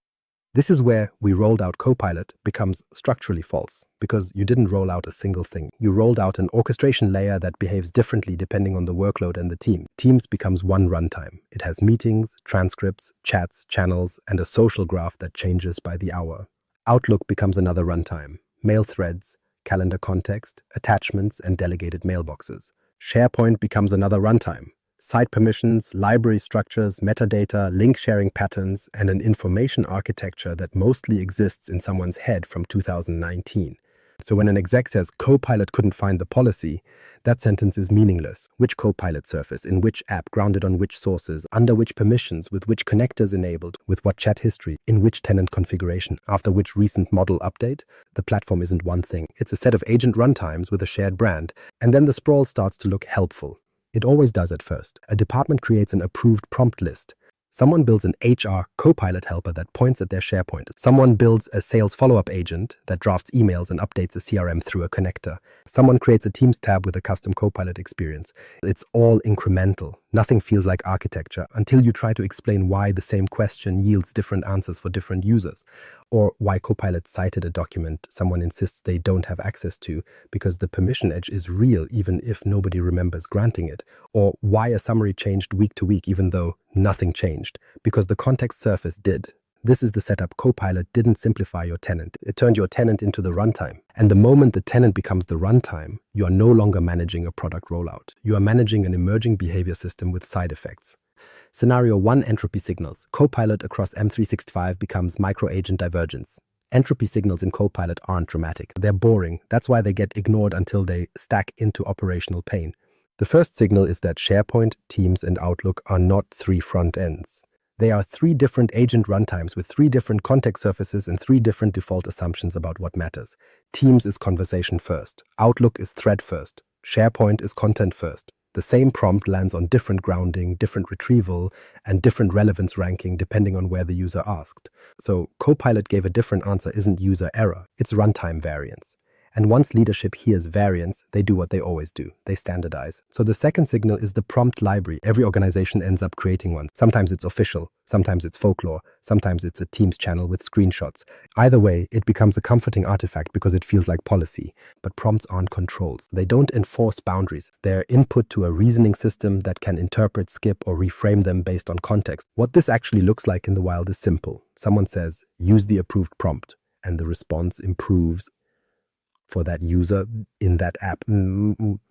This is where we rolled out Copilot becomes structurally false, because you didn't roll out a single thing. You rolled out an orchestration layer that behaves differently depending on the workload and the team. Teams becomes one runtime. It has meetings, transcripts, chats, channels, and a social graph that changes by the hour. Outlook becomes another runtime. Mail threads, calendar context, attachments, and delegated mailboxes. SharePoint becomes another runtime. Site permissions, library structures, metadata, link sharing patterns, and an information architecture that mostly exists in someone's head from 2019. So when an exec says Copilot couldn't find the policy, that sentence is meaningless. Which Copilot surface, in which app, grounded on which sources, under which permissions, with which connectors enabled, with what chat history, in which tenant configuration, after which recent model update? The platform isn't one thing. It's a set of agent runtimes with a shared brand, and then the sprawl starts to look helpful. It always does at first. A department creates an approved prompt list. Someone builds an HR Copilot helper that points at their SharePoint. Someone builds a sales follow-up agent that drafts emails and updates a CRM through a connector. Someone creates a Teams tab with a custom Copilot experience. It's all incremental. Nothing feels like architecture until you try to explain why the same question yields different answers for different users, or why Copilot cited a document someone insists they don't have access to because the permission edge is real even if nobody remembers granting it, or why a summary changed week to week even though nothing changed because the context surface did. This is the setup. Copilot didn't simplify your tenant. It turned your tenant into the runtime. And the moment the tenant becomes the runtime, you are no longer managing a product rollout. You are managing an emerging behavior system with side effects. Scenario 1, entropy signals. Copilot across M365 becomes micro-agent divergence. Entropy signals in Copilot aren't dramatic. They're boring. That's why they get ignored until they stack into operational pain. The first signal is that SharePoint, Teams, and Outlook are not three front ends. They are three different agent runtimes with three different context surfaces and three different default assumptions about what matters. Teams is conversation first. Outlook is thread first. SharePoint is content first. The same prompt lands on different grounding, different retrieval, and different relevance ranking depending on where the user asked. So Copilot gave a different answer isn't user error, it's runtime variance. And once leadership hears variance, they do what they always do. They standardize. So the second signal is the prompt library. Every organization ends up creating one. Sometimes it's official, sometimes it's folklore, sometimes it's a Teams channel with screenshots. Either way, it becomes a comforting artifact because it feels like policy. But prompts aren't controls. They don't enforce boundaries. They're input to a reasoning system that can interpret, skip, or reframe them based on context. What this actually looks like in the wild is simple. Someone says, use the approved prompt, and the response improves for that user in that app,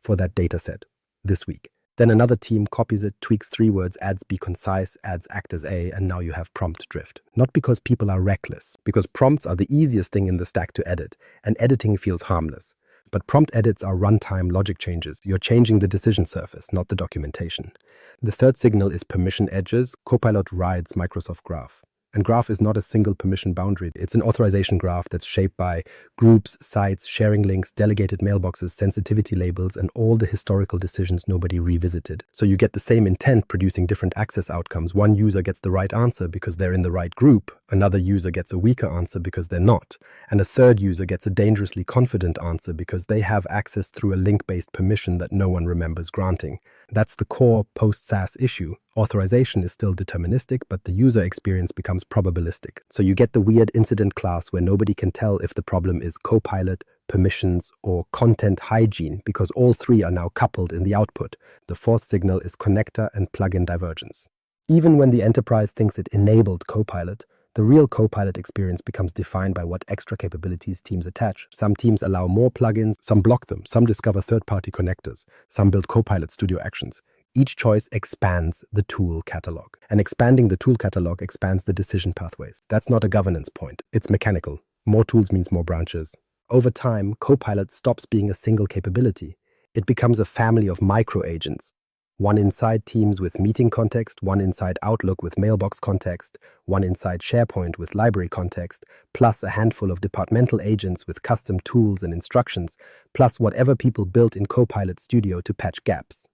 for that data set this week. Then another team copies it, tweaks 3 words, adds be concise, adds act as A, and now you have prompt drift. Not because people are reckless, because prompts are the easiest thing in the stack to edit, and editing feels harmless. But prompt edits are runtime logic changes. You're changing the decision surface, not the documentation. The third signal is permission edges. Copilot rides Microsoft Graph. And Graph is not a single permission boundary. It's an authorization graph that's shaped by groups, sites, sharing links, delegated mailboxes, sensitivity labels, and all the historical decisions nobody revisited. So you get the same intent producing different access outcomes. One user gets the right answer because they're in the right group. Another user gets a weaker answer because they're not. And a third user gets a dangerously confident answer because they have access through a link-based permission that no one remembers granting. That's the core post-SaaS issue. Authorization is still deterministic, but the user experience becomes probabilistic. So you get the weird incident class where nobody can tell if the problem is Copilot, permissions, or content hygiene, because all 3 are now coupled in the output. The fourth signal is connector and plugin divergence. Even when the enterprise thinks it enabled Copilot, the real Copilot experience becomes defined by what extra capabilities teams attach. Some teams allow more plugins, some block them, some discover third-party connectors, some build Copilot Studio actions. Each choice expands the tool catalog. And expanding the tool catalog expands the decision pathways. That's not a governance point. It's mechanical. More tools means more branches. Over time, Copilot stops being a single capability. It becomes a family of micro-agents. One inside Teams with meeting context, one inside Outlook with mailbox context, one inside SharePoint with library context, plus a handful of departmental agents with custom tools and instructions, plus whatever people built in Copilot Studio to patch gaps.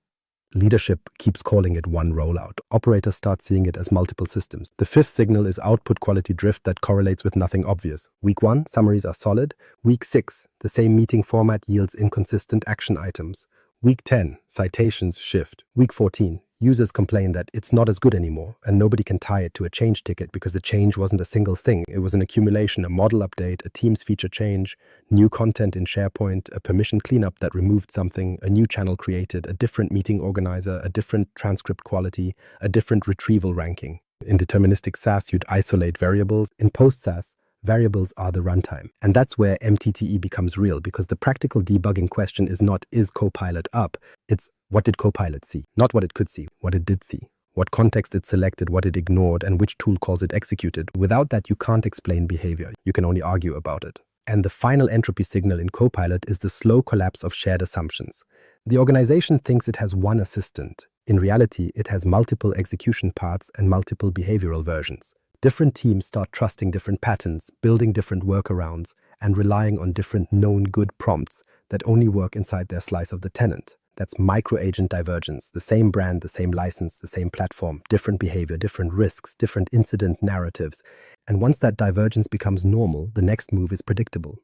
Leadership keeps calling it one rollout. Operators start seeing it as multiple systems. The fifth signal is output quality drift that correlates with nothing obvious. Week 1, summaries are solid. Week 6, the same meeting format yields inconsistent action items. Week 10, citations shift. Week 14, users complain that it's not as good anymore, and nobody can tie it to a change ticket because the change wasn't a single thing. It was an accumulation, a model update, a Teams feature change, new content in SharePoint, a permission cleanup that removed something, a new channel created, a different meeting organizer, a different transcript quality, a different retrieval ranking. In deterministic SaaS, you'd isolate variables. In post-SaaS, variables are the runtime. And that's where MTTE becomes real, because the practical debugging question is not, is Copilot up? It's, what did Copilot see? Not what it could see, what it did see. What context it selected, what it ignored, and which tool calls it executed. Without that, you can't explain behavior. You can only argue about it. And the final entropy signal in Copilot is the slow collapse of shared assumptions. The organization thinks it has one assistant. In reality, it has multiple execution paths and multiple behavioral versions. Different teams start trusting different patterns, building different workarounds, and relying on different known good prompts that only work inside their slice of the tenant. That's micro-agent divergence, the same brand, the same license, the same platform, different behavior, different risks, different incident narratives. And once that divergence becomes normal, the next move is predictable.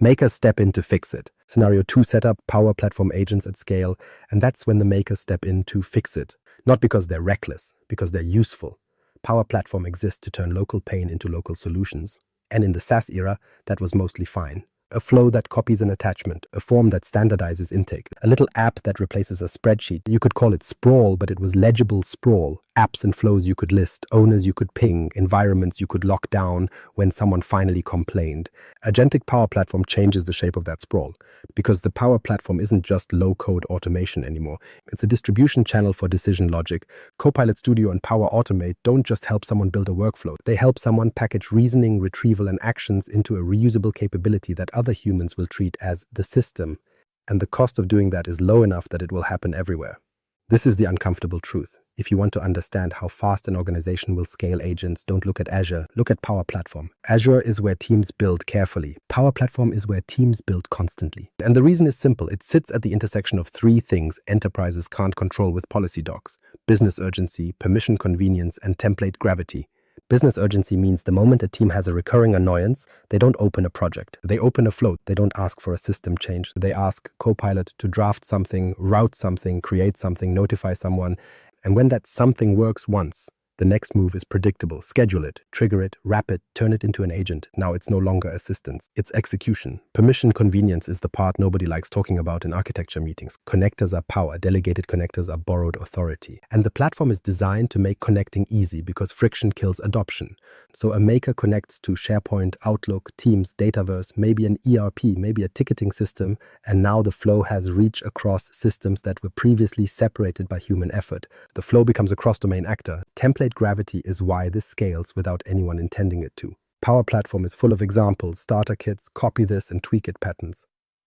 Makers step in to fix it. Scenario 2 setup, Power Platform agents at scale, and that's when the makers step in to fix it. Not because they're reckless, because they're useful. Power Platform exists to turn local pain into local solutions. And in the SaaS era, that was mostly fine. A flow that copies an attachment, a form that standardizes intake, a little app that replaces a spreadsheet. You could call it Sprawl, but it was legible sprawl. Apps and flows you could list, owners you could ping, environments you could lock down when someone finally complained. Agentic Power Platform changes the shape of that sprawl, because the Power Platform isn't just low-code automation anymore. It's a distribution channel for decision logic. Copilot Studio and Power Automate don't just help someone build a workflow. They help someone package reasoning, retrieval, and actions into a reusable capability that other humans will treat as the system. And the cost of doing that is low enough that it will happen everywhere. This is the uncomfortable truth. If you want to understand how fast an organization will scale agents, don't look at Azure, look at Power Platform. Azure is where teams build carefully. Power Platform is where teams build constantly. And the reason is simple. It sits at the intersection of 3 things enterprises can't control with policy docs: business urgency, permission convenience, and template gravity. Business urgency means the moment a team has a recurring annoyance, they don't open a project. They open a flow. They don't ask for a system change. They ask Copilot to draft something, route something, create something, notify someone. And when that something works once, the next move is predictable. Schedule it, trigger it, wrap it, turn it into an agent. Now it's no longer assistance, it's execution. Permission convenience is the part nobody likes talking about in architecture meetings. Connectors are power, delegated connectors are borrowed authority. And the platform is designed to make connecting easy because friction kills adoption. So a maker connects to SharePoint, Outlook, Teams, Dataverse, maybe an ERP, maybe a ticketing system, and now the flow has reach across systems that were previously separated by human effort. The flow becomes a cross-domain actor. Template gravity is why this scales without anyone intending it to. Power Platform is full of examples, starter kits, copy this and tweak it patterns.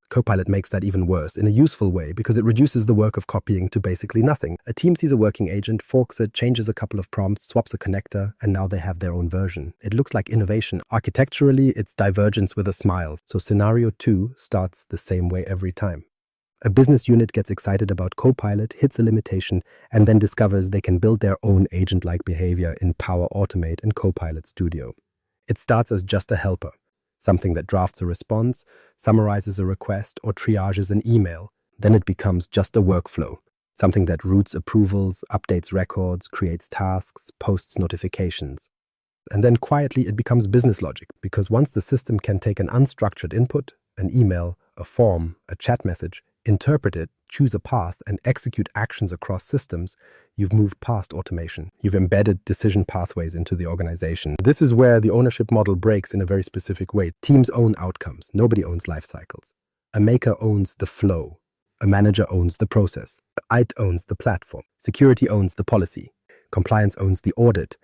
Copilot makes that even worse in a useful way because it reduces the work of copying to basically nothing. A team sees a working agent, forks it, changes a couple of prompts, swaps a connector, and now they have their own version. It looks like innovation. Architecturally, it's Divergence with a smile. So scenario 2 starts the same way every time. A business unit gets excited about Copilot, hits a limitation, and then discovers they can build their own agent-like behavior in Power Automate and Copilot Studio. It starts as just a helper, something that drafts a response, summarizes a request, or triages an email. Then it becomes just a workflow, something that routes approvals, updates records, creates tasks, posts notifications. And then quietly it becomes business logic, because once the system can take an unstructured input, an email, a form, a chat message, interpret it, choose a path, and execute actions across systems, you've moved past automation. You've embedded decision pathways into the organization. This is where the ownership model breaks in a very specific way. Teams own outcomes. Nobody owns life cycles. A maker owns the flow. A manager owns the process. The IT owns the platform. Security owns the policy. Compliance owns the audit.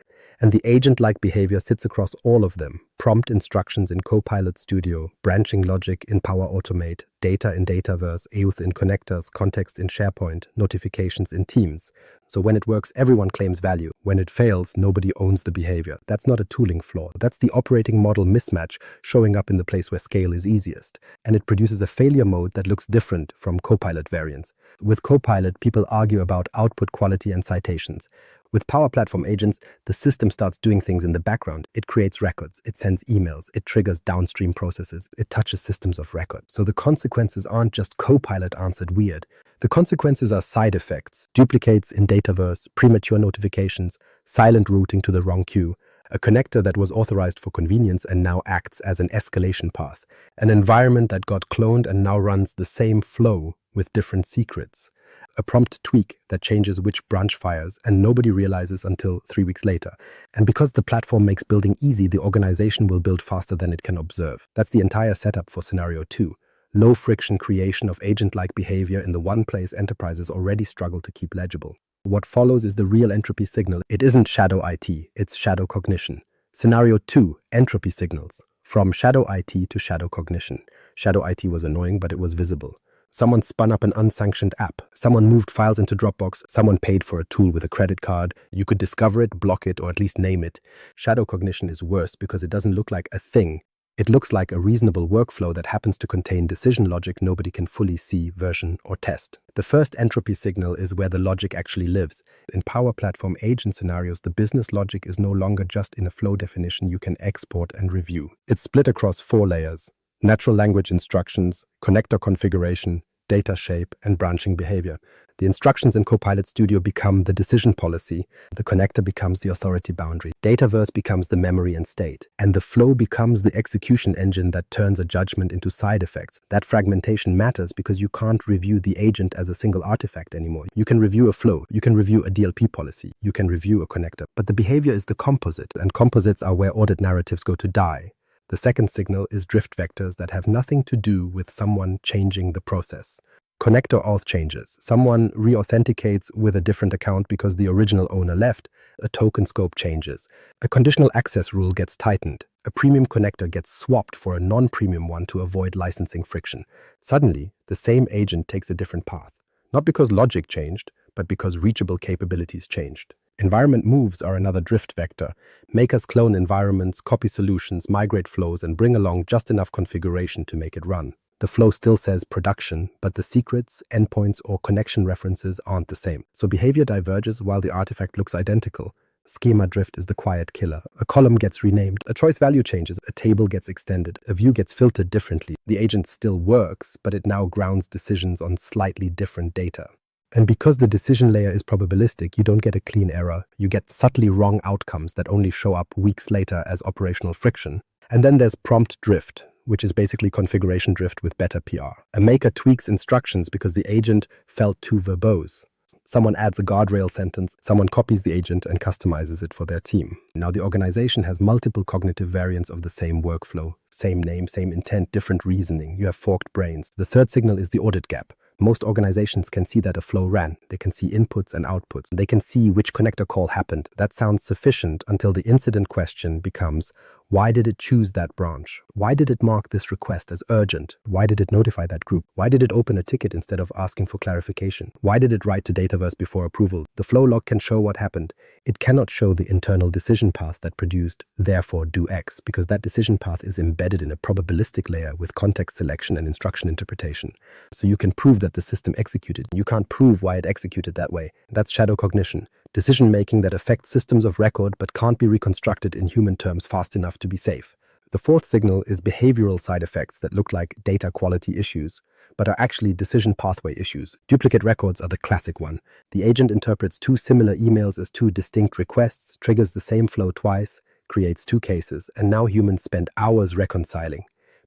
And the agent-like behavior sits across all of them. Prompt instructions in Copilot Studio, branching logic in Power Automate, data in Dataverse, EOS in connectors, context in SharePoint, notifications in Teams. So when it works, everyone claims value. When it fails, nobody owns the behavior. That's not a tooling flaw. That's the operating model mismatch showing up in the place where scale is easiest. And it produces a failure mode that looks different from Copilot variants. With Copilot, people argue about output quality and citations. With Power Platform agents, the system starts doing things in the background. It creates records, it sends emails, it triggers downstream processes, it touches systems of record. So the consequences aren't just Copilot answered weird. The consequences are side effects, duplicates in Dataverse, premature notifications, silent routing to the wrong queue, a connector that was authorized for convenience and now acts as an escalation path, an environment that got cloned and now runs the same flow with different secrets. A prompt tweak that changes which branch fires and nobody realizes until 3 weeks later. And because the platform makes building easy, the organization will build faster than it can observe. That's the entire setup for scenario 2. Low friction creation of agent-like behavior in the one place enterprises already struggle to keep legible. What follows is the real entropy signal. It isn't shadow IT, it's shadow cognition. Scenario 2, entropy signals. From shadow IT to shadow cognition. Shadow IT was annoying, but it was visible. Someone spun up an unsanctioned app. Someone moved files into Dropbox. Someone paid for a tool with a credit card. You could discover it, block it, or at least name it. Shadow cognition is worse because it doesn't look like a thing. It looks like a reasonable workflow that happens to contain decision logic nobody can fully see, version, or test. The first entropy signal is where the logic actually lives. In Power Platform agent scenarios, the business logic is no longer just in a flow definition you can export and review. It's split across 4 layers. Natural language instructions, connector configuration, data shape, and branching behavior. The instructions in Copilot Studio become the decision policy, the connector becomes the authority boundary, Dataverse becomes the memory and state, and the flow becomes the execution engine that turns a judgment into side effects. That fragmentation matters because you can't review the agent as a single artifact anymore. You can review a flow, you can review a DLP policy, you can review a connector, but the behavior is the composite, and composites are where audit narratives go to die. The second signal is drift vectors that have nothing to do with someone changing the process. Connector auth changes. Someone re-authenticates with a different account because the original owner left. A token scope changes. A conditional access rule gets tightened. A premium connector gets swapped for a non-premium one to avoid licensing friction. Suddenly, the same agent takes a different path. Not because logic changed, but because reachable capabilities changed. Environment moves are another drift vector. Makers clone environments, copy solutions, migrate flows, and bring along just enough configuration to make it run. The flow still says production, but the secrets, endpoints, or connection references aren't the same. So behavior diverges while the artifact looks identical. Schema drift is the quiet killer. A column gets renamed, a choice value changes, a table gets extended, a view gets filtered differently. The agent still works, but it now grounds decisions on slightly different data. And because the decision layer is probabilistic, you don't get a clean error. You get subtly wrong outcomes that only show up weeks later as operational friction. And then there's prompt drift, which is basically configuration drift with better PR. A maker tweaks instructions because the agent felt too verbose. Someone adds a guardrail sentence, someone copies the agent and customizes it for their team. Now the organization has multiple cognitive variants of the same workflow, same name, same intent, different reasoning. You have forked brains. The third signal is the audit gap. Most organizations can see that a flow ran. They can see inputs and outputs. They can see which connector call happened. That sounds sufficient until the incident question becomes, why did it choose that branch? Why did it mark this request as urgent? Why did it notify that group? Why did it open a ticket instead of asking for clarification? Why did it write to Dataverse before approval? The flow log can show what happened. It cannot show the internal decision path that produced, therefore do X, because that decision path is embedded in a probabilistic layer with context selection and instruction interpretation. So you can prove that the system executed. You can't prove why it executed that way. That's shadow cognition. Decision-making that affects systems of record but can't be reconstructed in human terms fast enough to be safe. The fourth signal is behavioral side effects that look like data quality issues, but are actually decision pathway issues. Duplicate records are the classic one. The agent interprets two similar emails as two distinct requests, triggers the same flow twice, creates two cases, and now humans spend hours reconciling.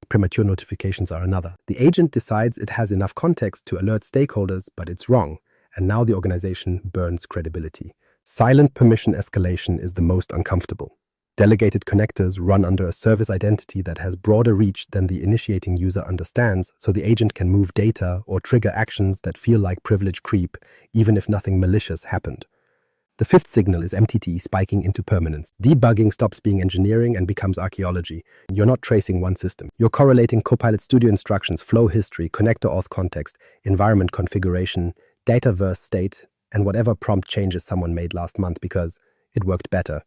Premature notifications are another. The agent decides it has enough context to alert stakeholders, but it's wrong. And now the organization burns credibility. Silent permission escalation is the most uncomfortable. Delegated connectors run under a service identity that has broader reach than the initiating user understands, so the agent can move data or trigger actions that feel like privilege creep, even if nothing malicious happened. The fifth signal is MTTE spiking into permanence. Debugging stops being engineering and becomes archaeology. You're not tracing one system. You're correlating Copilot Studio instructions, flow history, connector auth context, environment configuration, Dataverse state, and whatever prompt changes someone made last month because it worked better.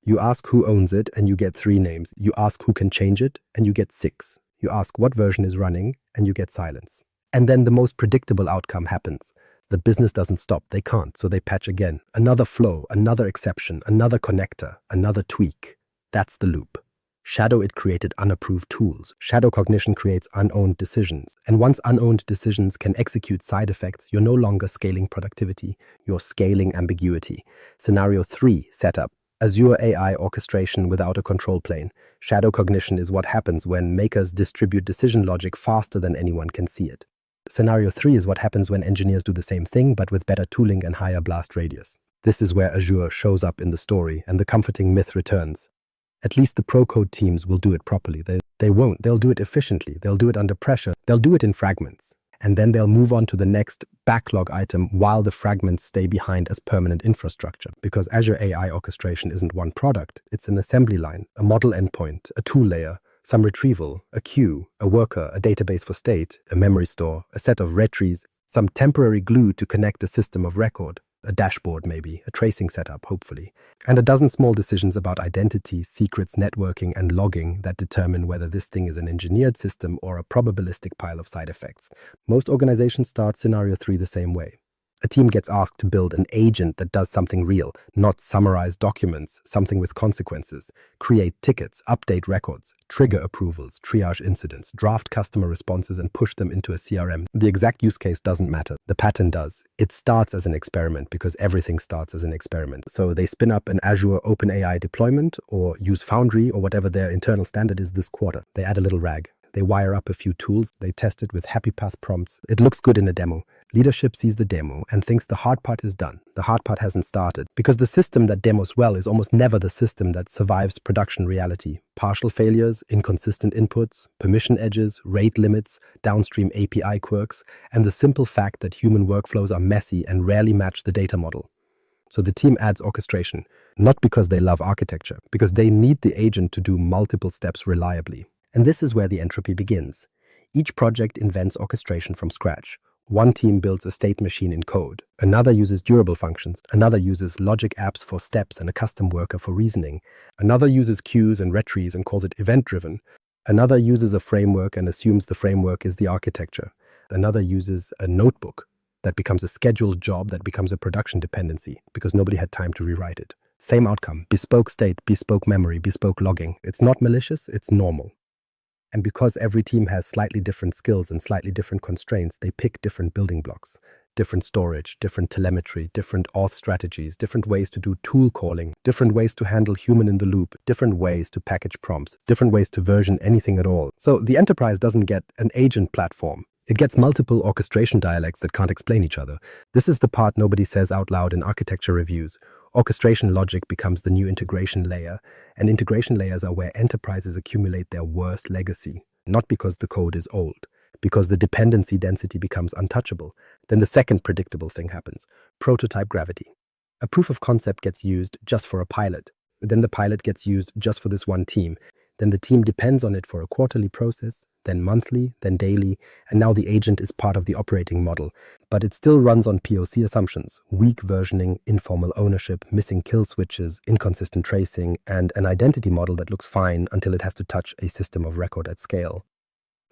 You ask who owns it and you get 3 names. You ask who can change it and you get 6. You ask what version is running and you get silence. And then the most predictable outcome happens. The business doesn't stop. They can't, so they patch again. Another flow, another exception, another connector, another tweak. That's the loop. Shadow it created unapproved tools. Shadow cognition creates unowned decisions. And once unowned decisions can execute side effects, you're no longer scaling productivity, you're scaling ambiguity. Scenario 3, setup. Azure AI orchestration without a control plane. Shadow cognition is what happens when makers distribute decision logic faster than anyone can see it. Scenario 3 is what happens when engineers do the same thing but with better tooling and higher blast radius. This is where Azure shows up in the story and the comforting myth returns. At least the pro-code teams will do it properly. They won't. They'll do it efficiently. They'll do it under pressure. They'll do it in fragments. And then they'll move on to the next backlog item while the fragments stay behind as permanent infrastructure. Because Azure AI orchestration isn't one product. It's an assembly line, a model endpoint, a tool layer, some retrieval, a queue, a worker, a database for state, a memory store, a set of retries, some temporary glue to connect a system of record. A dashboard maybe, a tracing setup hopefully, and a dozen small decisions about identity, secrets, networking, and logging that determine whether this thing is an engineered system or a probabilistic pile of side effects. Most organizations start scenario 3 the same way. A team gets asked to build an agent that does something real, not summarize documents, something with consequences, create tickets, update records, trigger approvals, triage incidents, draft customer responses, and push them into a CRM. The exact use case doesn't matter. The pattern does. It starts as an experiment because everything starts as an experiment. So they spin up an Azure OpenAI deployment or use Foundry or whatever their internal standard is this quarter. They add a little RAG. They wire up a few tools, they test it with happy path prompts. It looks good in a demo. Leadership sees the demo and thinks the hard part is done. The hard part hasn't started. Because the system that demos well is almost never the system that survives production reality. Partial failures, inconsistent inputs, permission edges, rate limits, downstream API quirks, and the simple fact that human workflows are messy and rarely match the data model. So the team adds orchestration, not because they love architecture, because they need the agent to do multiple steps reliably. And this is where the entropy begins. Each project invents orchestration from scratch. One team builds a state machine in code. Another uses durable functions. Another uses logic apps for steps and a custom worker for reasoning. Another uses queues and retries and calls it event-driven. Another uses a framework and assumes the framework is the architecture. Another uses a notebook that becomes a scheduled job that becomes a production dependency because nobody had time to rewrite it. Same outcome, bespoke state, bespoke memory, bespoke logging. It's not malicious, it's normal. And because every team has slightly different skills and slightly different constraints, they pick different building blocks, different storage, different telemetry, different auth strategies, different ways to do tool calling, different ways to handle human in the loop, different ways to package prompts, different ways to version anything at all. So the enterprise doesn't get an agent platform. It gets multiple orchestration dialects that can't explain each other. This is the part nobody says out loud in architecture reviews. Orchestration logic becomes the new integration layer, and integration layers are where enterprises accumulate their worst legacy, not because the code is old, because the dependency density becomes untouchable. Then the second predictable thing happens, prototype gravity. A proof of concept gets used just for a pilot. Then the pilot gets used just for this one team. Then the team depends on it for a quarterly process, then monthly, then daily, and now the agent is part of the operating model. But it still runs on POC assumptions, weak versioning, informal ownership, missing kill switches, inconsistent tracing, and an identity model that looks fine until it has to touch a system of record at scale.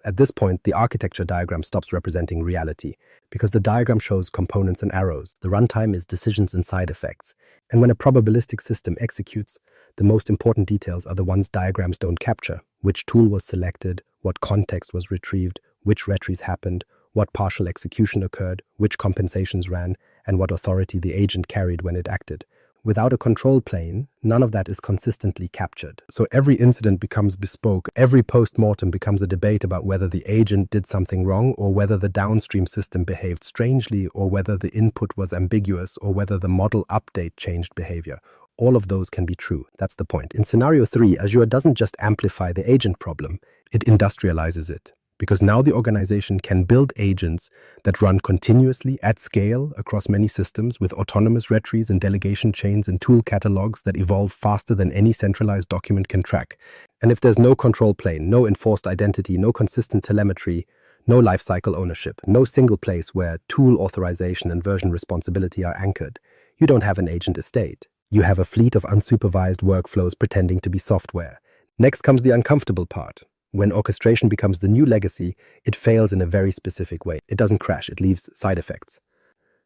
At this point, the architecture diagram stops representing reality, because the diagram shows components and arrows. The runtime is decisions and side effects. And when a probabilistic system executes, the most important details are the ones diagrams don't capture. Which tool was selected, what context was retrieved, which retries happened, what partial execution occurred, which compensations ran, and what authority the agent carried when it acted. Without a control plane, none of that is consistently captured. So every incident becomes bespoke. Every post-mortem becomes a debate about whether the agent did something wrong, or whether the downstream system behaved strangely, or whether the input was ambiguous, or whether the model update changed behavior. All of those can be true. That's the point. In scenario 3, Azure doesn't just amplify the agent problem, it industrializes it. Because now the organization can build agents that run continuously at scale across many systems with autonomous retries and delegation chains and tool catalogs that evolve faster than any centralized document can track. And if there's no control plane, no enforced identity, no consistent telemetry, no lifecycle ownership, no single place where tool authorization and version responsibility are anchored, you don't have an agent estate. You have a fleet of unsupervised workflows pretending to be software. Next comes the uncomfortable part. When orchestration becomes the new legacy, it fails in a very specific way. It doesn't crash, it leaves side effects.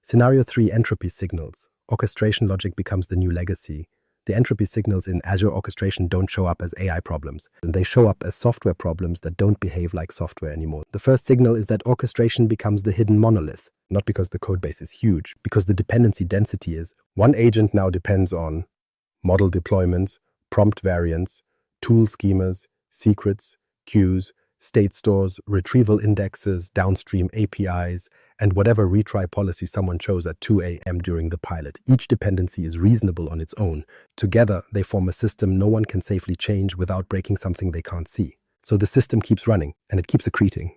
Scenario 3, entropy signals. Orchestration logic becomes the new legacy. The entropy signals in Azure orchestration don't show up as AI problems, and they show up as software problems that don't behave like software anymore. The first signal is that orchestration becomes the hidden monolith, not because the codebase is huge, because the dependency density is. One agent now depends on model deployments, prompt variants, tool schemas, secrets, queues, state stores, retrieval indexes, downstream APIs, and whatever retry policy someone chose at 2 a.m. during the pilot. Each dependency is reasonable on its own. Together, they form a system no one can safely change without breaking something they can't see. So the system keeps running, and it keeps accreting.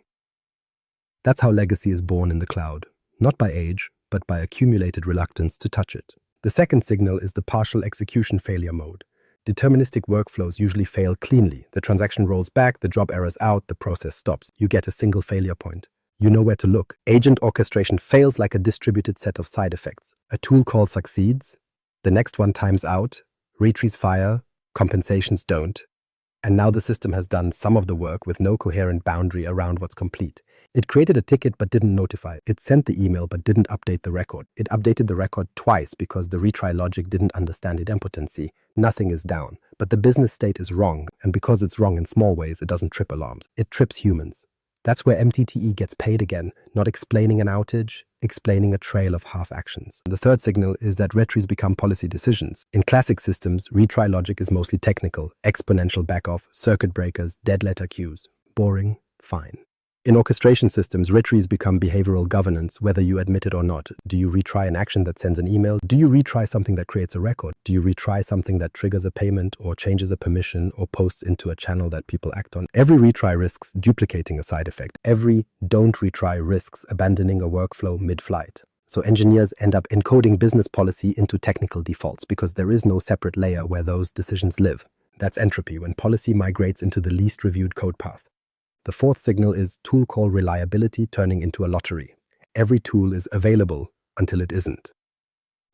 That's how legacy is born in the cloud, not by age, but by accumulated reluctance to touch it. The second signal is the partial execution failure mode. Deterministic workflows usually fail cleanly. The transaction rolls back, the job errors out, the process stops. You get a single failure point. You know where to look. Agent orchestration fails like a distributed set of side effects. A tool call succeeds, the next one times out, retries fire, compensations don't. And now the system has done some of the work with no coherent boundary around what's complete. It created a ticket but didn't notify. It sent the email but didn't update the record. It updated the record twice because the retry logic didn't understand idempotency. Nothing is down. But the business state is wrong, and because it's wrong in small ways, it doesn't trip alarms. It trips humans. That's where MTTE gets paid again, not explaining an outage, explaining a trail of half actions. The third signal is that retries become policy decisions. In classic systems, retry logic is mostly technical, exponential backoff, circuit breakers, dead letter queues. Boring, fine. In orchestration systems, retries become behavioral governance, whether you admit it or not. Do you retry an action that sends an email? Do you retry something that creates a record? Do you retry something that triggers a payment or changes a permission or posts into a channel that people act on? Every retry risks duplicating a side effect. Every don't retry risks abandoning a workflow mid-flight. So engineers end up encoding business policy into technical defaults because there is no separate layer where those decisions live. That's entropy, when policy migrates into the least reviewed code path. The fourth signal is tool call reliability turning into a lottery. Every tool is available until it isn't.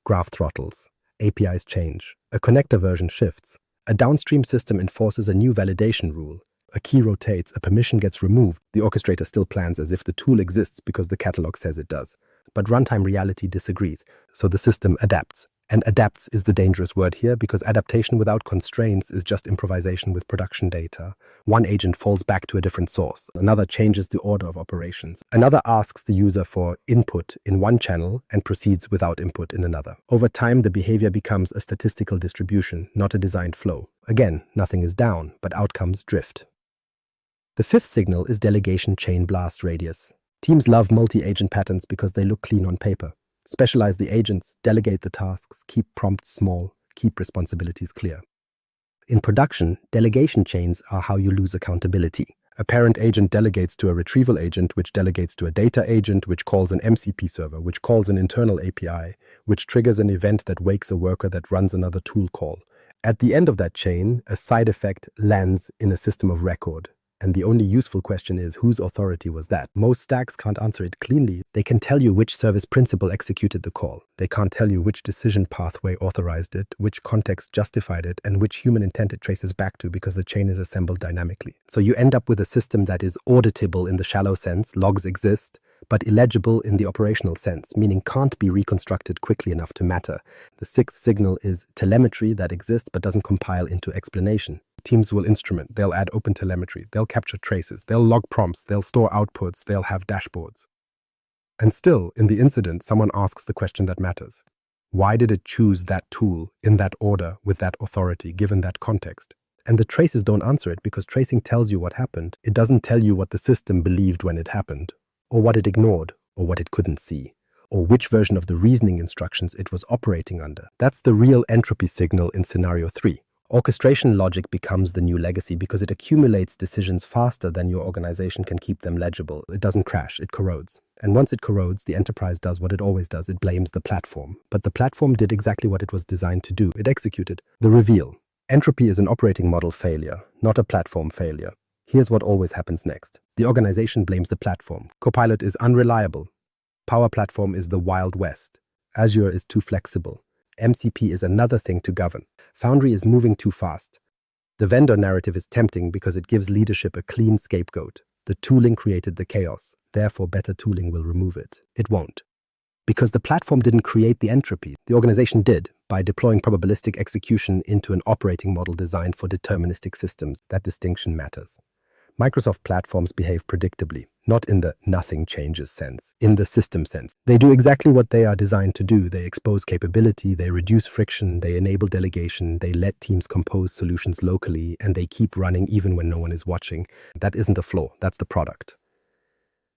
Graph throttles. APIs change. A connector version shifts. A downstream system enforces a new validation rule. A key rotates, a permission gets removed. The orchestrator still plans as if the tool exists because the catalog says it does. But runtime reality disagrees, so the system adapts. And adapts is the dangerous word here because adaptation without constraints is just improvisation with production data. One agent falls back to a different source. Another changes the order of operations. Another asks the user for input in one channel and proceeds without input in another. Over time, the behavior becomes a statistical distribution, not a designed flow. Again, nothing is down, but outcomes drift. The fifth signal is delegation chain blast radius. Teams love multi-agent patterns because they look clean on paper. Specialize the agents, delegate the tasks, keep prompts small, keep responsibilities clear. In production, delegation chains are how you lose accountability. A parent agent delegates to a retrieval agent, which delegates to a data agent, which calls an MCP server, which calls an internal API, which triggers an event that wakes a worker that runs another tool call. At the end of that chain, a side effect lands in a system of record. And the only useful question is, whose authority was that? Most stacks can't answer it cleanly. They can tell you which service principal executed the call. They can't tell you which decision pathway authorized it, which context justified it, and which human intent it traces back to because the chain is assembled dynamically. So you end up with a system that is auditable in the shallow sense, logs exist, but illegible in the operational sense, meaning can't be reconstructed quickly enough to matter. The sixth signal is telemetry that exists but doesn't compile into explanation. Teams will instrument, they'll add open telemetry, they'll capture traces, they'll log prompts, they'll store outputs, they'll have dashboards. And still, in the incident, someone asks the question that matters. Why did it choose that tool in that order with that authority given that context? And the traces don't answer it because tracing tells you what happened. It doesn't tell you what the system believed when it happened, or what it ignored, or what it couldn't see, or which version of the reasoning instructions it was operating under. That's the real entropy signal in scenario 3. Orchestration logic becomes the new legacy because it accumulates decisions faster than your organization can keep them legible. It doesn't crash, it corrodes. And once it corrodes, the enterprise does what it always does. It blames the platform. But the platform did exactly what it was designed to do. It executed. The reveal. Entropy is an operating model failure, not a platform failure. Here's what always happens next. The organization blames the platform. Copilot is unreliable. Power Platform is the Wild West. Azure is too flexible. MCP is another thing to govern. Foundry is moving too fast. The vendor narrative is tempting because it gives leadership a clean scapegoat. The tooling created the chaos, therefore better tooling will remove it. It won't. Because the platform didn't create the entropy, the organization did, by deploying probabilistic execution into an operating model designed for deterministic systems. That distinction matters. Microsoft platforms behave predictably, not in the nothing changes sense, in the system sense. They do exactly what they are designed to do. They expose capability, they reduce friction, they enable delegation, they let teams compose solutions locally, and they keep running even when no one is watching. That isn't a flaw, that's the product.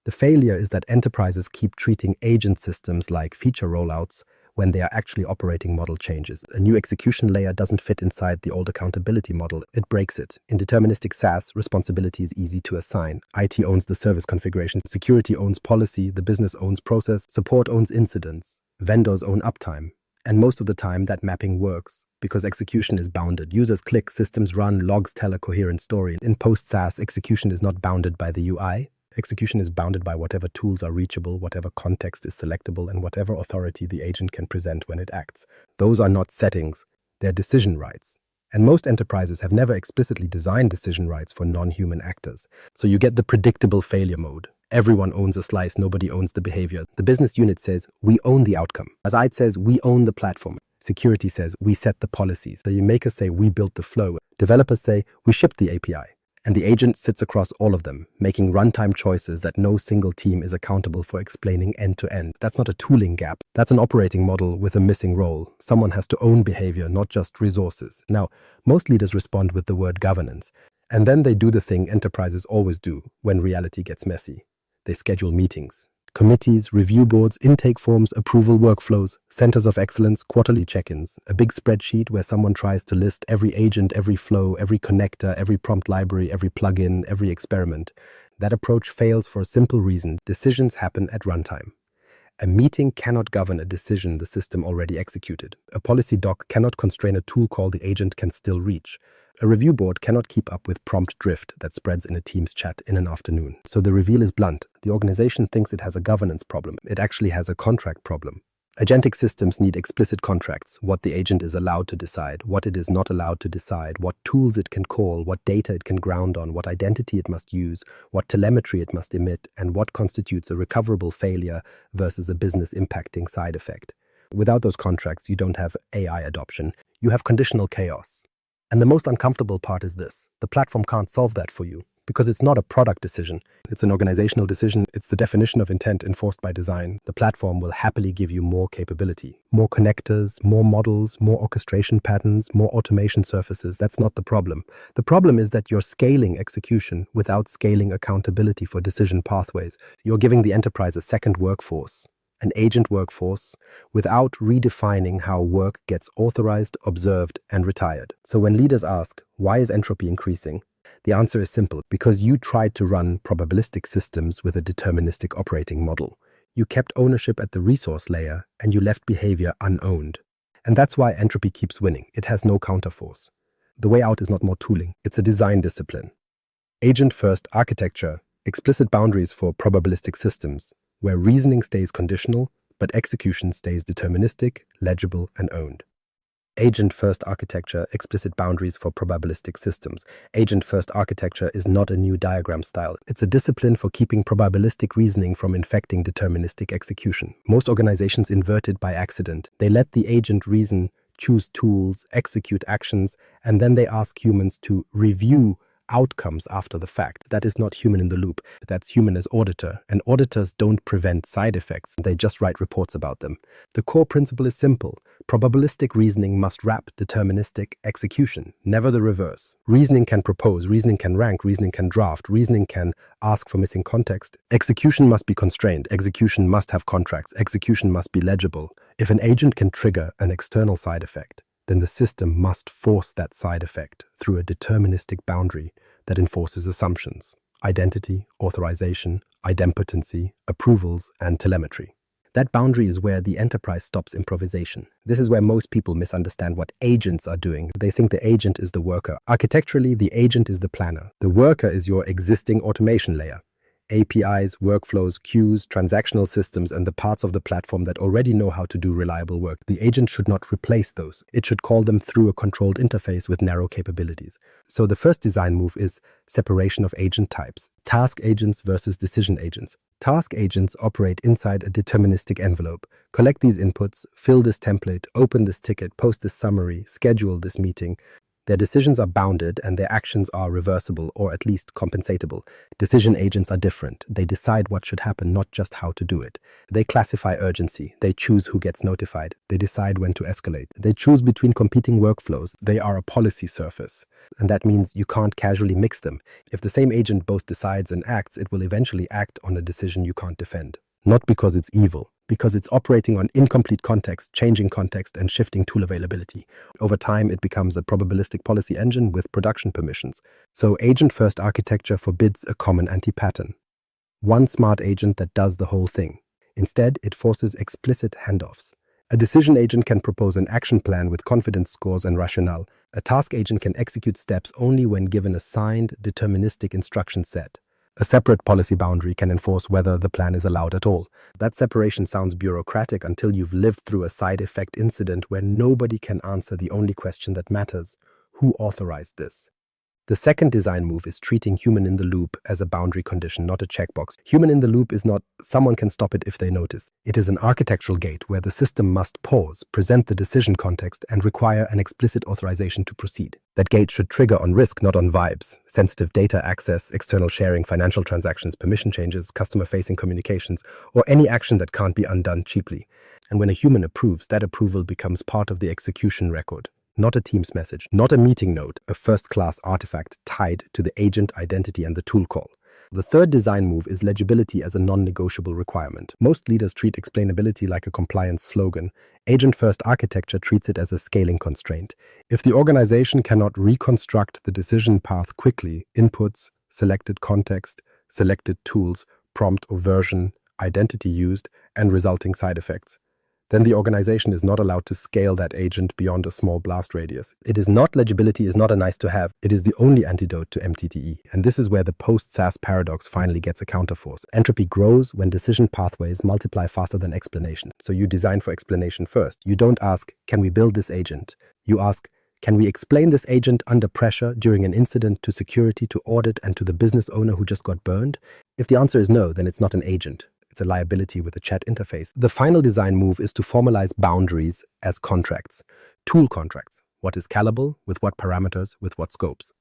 The failure is that enterprises keep treating agent systems like feature rollouts when they are actually operating model changes. A new execution layer doesn't fit inside the old accountability model. It breaks it. In deterministic SaaS, responsibility is easy to assign. IT owns the service configuration, security owns policy, the business owns process, support owns incidents, vendors own uptime. And most of the time, that mapping works because execution is bounded. Users click, systems run, logs tell a coherent story. In post-SaaS, execution is not bounded by the UI. Execution is bounded by whatever tools are reachable, whatever context is selectable, and whatever authority the agent can present when it acts. Those are not settings, they're decision rights. And most enterprises have never explicitly designed decision rights for non-human actors. So you get the predictable failure mode. Everyone owns a slice, nobody owns the behavior. The business unit says, we own the outcome. Azure says, we own the platform. Security says, we set the policies. The makers say, we built the flow. Developers say, we shipped the API. And the agent sits across all of them, making runtime choices that no single team is accountable for explaining end to end. That's not a tooling gap. That's an operating model with a missing role. Someone has to own behavior, not just resources. Now, most leaders respond with the word governance. And then they do the thing enterprises always do when reality gets messy. They schedule meetings. Committees, review boards, intake forms, approval workflows, centers of excellence, quarterly check-ins, a big spreadsheet where someone tries to list every agent, every flow, every connector, every prompt library, every plugin, every experiment. That approach fails for a simple reason. Decisions happen at runtime. A meeting cannot govern a decision the system already executed. A policy doc cannot constrain a tool call the agent can still reach. A review board cannot keep up with prompt drift that spreads in a Teams chat in an afternoon. So the reveal is blunt. The organization thinks it has a governance problem. It actually has a contract problem. Agentic systems need explicit contracts, what the agent is allowed to decide, what it is not allowed to decide, what tools it can call, what data it can ground on, what identity it must use, what telemetry it must emit, and what constitutes a recoverable failure versus a business impacting side effect. Without those contracts, you don't have AI adoption. You have conditional chaos. And the most uncomfortable part is this. The platform can't solve that for you because it's not a product decision. It's an organizational decision. It's the definition of intent enforced by design. The platform will happily give you more capability, more connectors, more models, more orchestration patterns, more automation surfaces. That's not the problem. The problem is that you're scaling execution without scaling accountability for decision pathways. You're giving the enterprise a second workforce, an agent workforce, without redefining how work gets authorized, observed, and retired. So when leaders ask, why is entropy increasing? The answer is simple, because you tried to run probabilistic systems with a deterministic operating model. You kept ownership at the resource layer, and you left behavior unowned. And that's why entropy keeps winning. It has no counterforce. The way out is not more tooling. It's a design discipline. Agent-first architecture, explicit boundaries for probabilistic systems, where reasoning stays conditional, but execution stays deterministic, legible, and owned. Agent-first architecture, explicit boundaries for probabilistic systems. Agent-first architecture is not a new diagram style. It's a discipline for keeping probabilistic reasoning from infecting deterministic execution. Most organizations invert it by accident. They let the agent reason, choose tools, execute actions, and then they ask humans to review outcomes after the fact. That is not human in the loop. That's human as auditor. And auditors don't prevent side effects. They just write reports about them. The core principle is simple. Probabilistic reasoning must wrap deterministic execution, never the reverse. Reasoning can propose, reasoning can rank, reasoning can draft, reasoning can ask for missing context. Execution must be constrained. Execution must have contracts. Execution must be legible. If an agent can trigger an external side effect, then the system must force that side effect through a deterministic boundary that enforces assumptions, identity, authorization, idempotency, approvals, and telemetry. That boundary is where the enterprise stops improvisation. This is where most people misunderstand what agents are doing. They think the agent is the worker. Architecturally, the agent is the planner. The worker is your existing automation layer. APIs, workflows, queues, transactional systems, and the parts of the platform that already know how to do reliable work. The agent should not replace those. It should call them through a controlled interface with narrow capabilities. So the first design move is separation of agent types. Task agents versus decision agents. Task agents operate inside a deterministic envelope. Collect these inputs, fill this template, open this ticket, post this summary, schedule this meeting. Their decisions are bounded and their actions are reversible or at least compensatable. Decision agents are different. They decide what should happen, not just how to do it. They classify urgency. They choose who gets notified. They decide when to escalate. They choose between competing workflows. They are a policy surface. And that means you can't casually mix them. If the same agent both decides and acts, it will eventually act on a decision you can't defend. Not because it's evil, because it's operating on incomplete context, changing context, and shifting tool availability. Over time, it becomes a probabilistic policy engine with production permissions. So agent-first architecture forbids a common anti-pattern. One smart agent that does the whole thing. Instead, it forces explicit handoffs. A decision agent can propose an action plan with confidence scores and rationale. A task agent can execute steps only when given a signed, deterministic instruction set. A separate policy boundary can enforce whether the plan is allowed at all. That separation sounds bureaucratic until you've lived through a side effect incident where nobody can answer the only question that matters: who authorized this? The second design move is treating human in the loop as a boundary condition, not a checkbox. Human in the loop is not someone can stop it if they notice. It is an architectural gate where the system must pause, present the decision context, and require an explicit authorization to proceed. That gate should trigger on risk, not on vibes. Sensitive data access, external sharing, financial transactions, permission changes, customer-facing communications, or any action that can't be undone cheaply. And when a human approves, that approval becomes part of the execution record. Not a Teams message, not a meeting note, a first-class artifact tied to the agent identity and the tool call. The third design move is legibility as a non-negotiable requirement. Most leaders treat explainability like a compliance slogan. Agent-first architecture treats it as a scaling constraint. If the organization cannot reconstruct the decision path quickly, inputs, selected context, selected tools, prompt or version, identity used, and resulting side effects, then the organization is not allowed to scale that agent beyond a small blast radius. Legibility is not a nice to have. It is the only antidote to MTTE. And this is where the post-SaaS paradox finally gets a counterforce. Entropy grows when decision pathways multiply faster than explanation. So you design for explanation first. You don't ask, can we build this agent? You ask, can we explain this agent under pressure during an incident to security, to audit, and to the business owner who just got burned? If the answer is no, then it's not an agent. It's a liability with a chat interface. The final design move is to formalize boundaries as contracts. Tool contracts. What is scalable, with what parameters, with what scopes.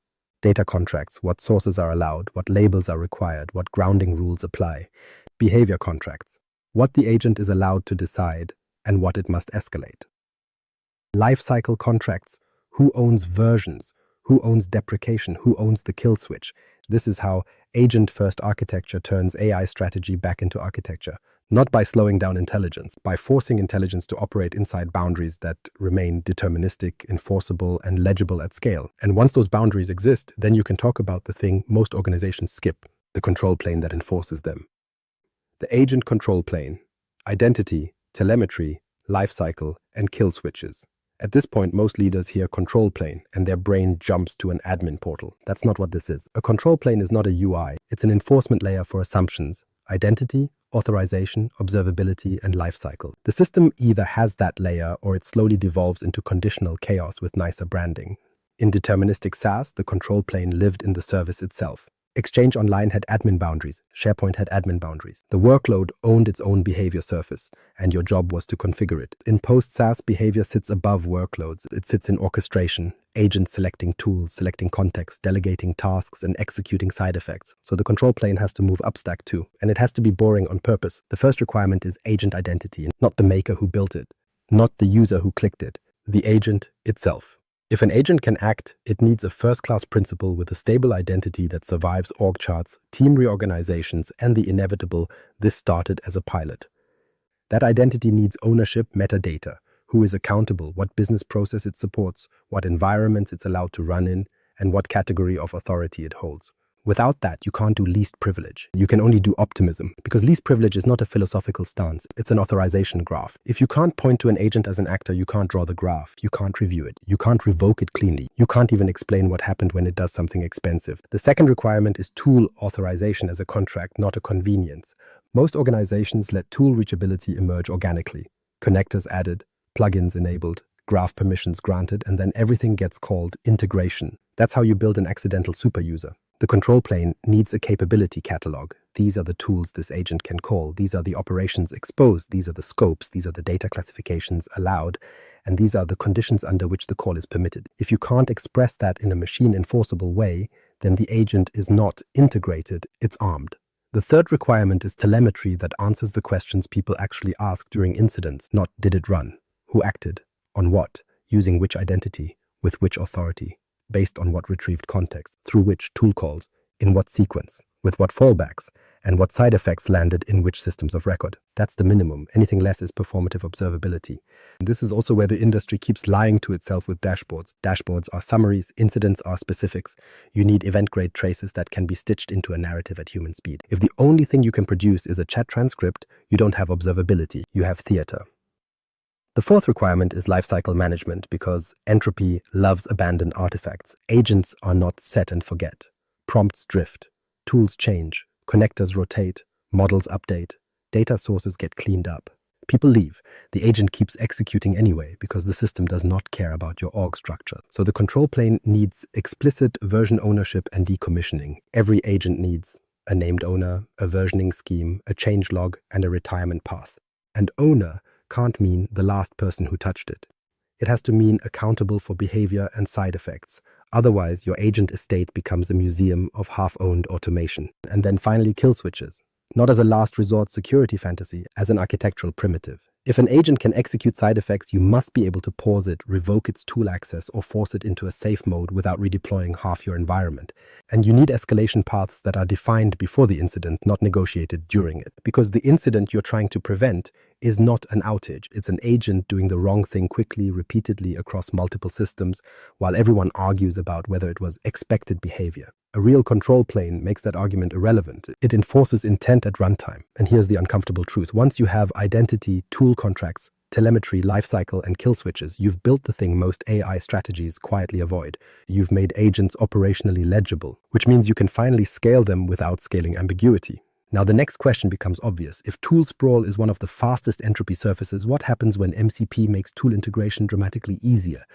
Data contracts. What sources are allowed, what labels are required, what grounding rules apply. Behavior contracts. What the agent is allowed to decide and what it must escalate. Lifecycle contracts. Who owns versions? Who owns deprecation? Who owns the kill switch? This is how agent-first architecture turns AI strategy back into architecture, not by slowing down intelligence, by forcing intelligence to operate inside boundaries that remain deterministic, enforceable, and legible at scale. And once those boundaries exist, then you can talk about the thing most organizations skip, the control plane that enforces them. The agent control plane: identity, telemetry, lifecycle, and kill switches. At this point, most leaders hear control plane and their brain jumps to an admin portal. That's not what this is. A control plane is not a UI. It's an enforcement layer for assumptions: identity, authorization, observability, and lifecycle. The system either has that layer or it slowly devolves into conditional chaos with nicer branding. In deterministic SaaS, the control plane lived in the service itself. Exchange Online had admin boundaries. SharePoint had admin boundaries. The workload owned its own behavior surface, and your job was to configure it. In Post-SaaS, behavior sits above workloads. It sits in orchestration, agents selecting tools, selecting context, delegating tasks, and executing side effects. So the control plane has to move upstack too, and it has to be boring on purpose. The first requirement is agent identity, not the maker who built it, not the user who clicked it, the agent itself. If an agent can act, it needs a first-class principal with a stable identity that survives org charts, team reorganizations, and the inevitable "this started as a pilot." That identity needs ownership metadata: who is accountable, what business process it supports, what environments it's allowed to run in, and what category of authority it holds. Without that, you can't do least privilege. You can only do optimism, because least privilege is not a philosophical stance. It's an authorization graph. If you can't point to an agent as an actor, you can't draw the graph. You can't review it. You can't revoke it cleanly. You can't even explain what happened when it does something expensive. The second requirement is tool authorization as a contract, not a convenience. Most organizations let tool reachability emerge organically. Connectors added, plugins enabled, graph permissions granted, and then everything gets called integration. That's how you build an accidental superuser. The control plane needs a capability catalog. These are the tools this agent can call. These are the operations exposed. These are the scopes. These are the data classifications allowed. And these are the conditions under which the call is permitted. If you can't express that in a machine enforceable way, then the agent is not integrated, it's armed. The third requirement is telemetry that answers the questions people actually ask during incidents, not did it run, who acted, on what, using which identity, with which authority, based on what retrieved context, through which tool calls, in what sequence, with what fallbacks, and what side effects landed in which systems of record. That's the minimum. Anything less is performative observability. And this is also where the industry keeps lying to itself with dashboards. Dashboards are summaries, incidents are specifics. You need event-grade traces that can be stitched into a narrative at human speed. If the only thing you can produce is a chat transcript, you don't have observability, you have theater. The fourth requirement is lifecycle management, because entropy loves abandoned artifacts. Agents are not set and forget. Prompts drift. Tools change. Connectors rotate. Models update. Data sources get cleaned up. People leave. The agent keeps executing anyway because the system does not care about your org structure. So the control plane needs explicit version ownership and decommissioning. Every agent needs a named owner, a versioning scheme, a change log, and a retirement path. And owner can't mean the last person who touched it. It has to mean accountable for behavior and side effects. Otherwise, your agent estate becomes a museum of half-owned automation. And then finally, kill switches. Not as a last resort security fantasy, as an architectural primitive. If an agent can execute side effects, you must be able to pause it, revoke its tool access, or force it into a safe mode without redeploying half your environment. And you need escalation paths that are defined before the incident, not negotiated during it. Because the incident you're trying to prevent is not an outage. It's an agent doing the wrong thing quickly, repeatedly across multiple systems, while everyone argues about whether it was expected behavior. A real control plane makes that argument irrelevant. It enforces intent at runtime. And here's the uncomfortable truth. Once you have identity, tool contracts, telemetry, lifecycle, and kill switches, you've built the thing most AI strategies quietly avoid. You've made agents operationally legible, which means you can finally scale them without scaling ambiguity. Now the next question becomes obvious. If tool sprawl is one of the fastest entropy surfaces, what happens when MCP makes tool integration dramatically easier?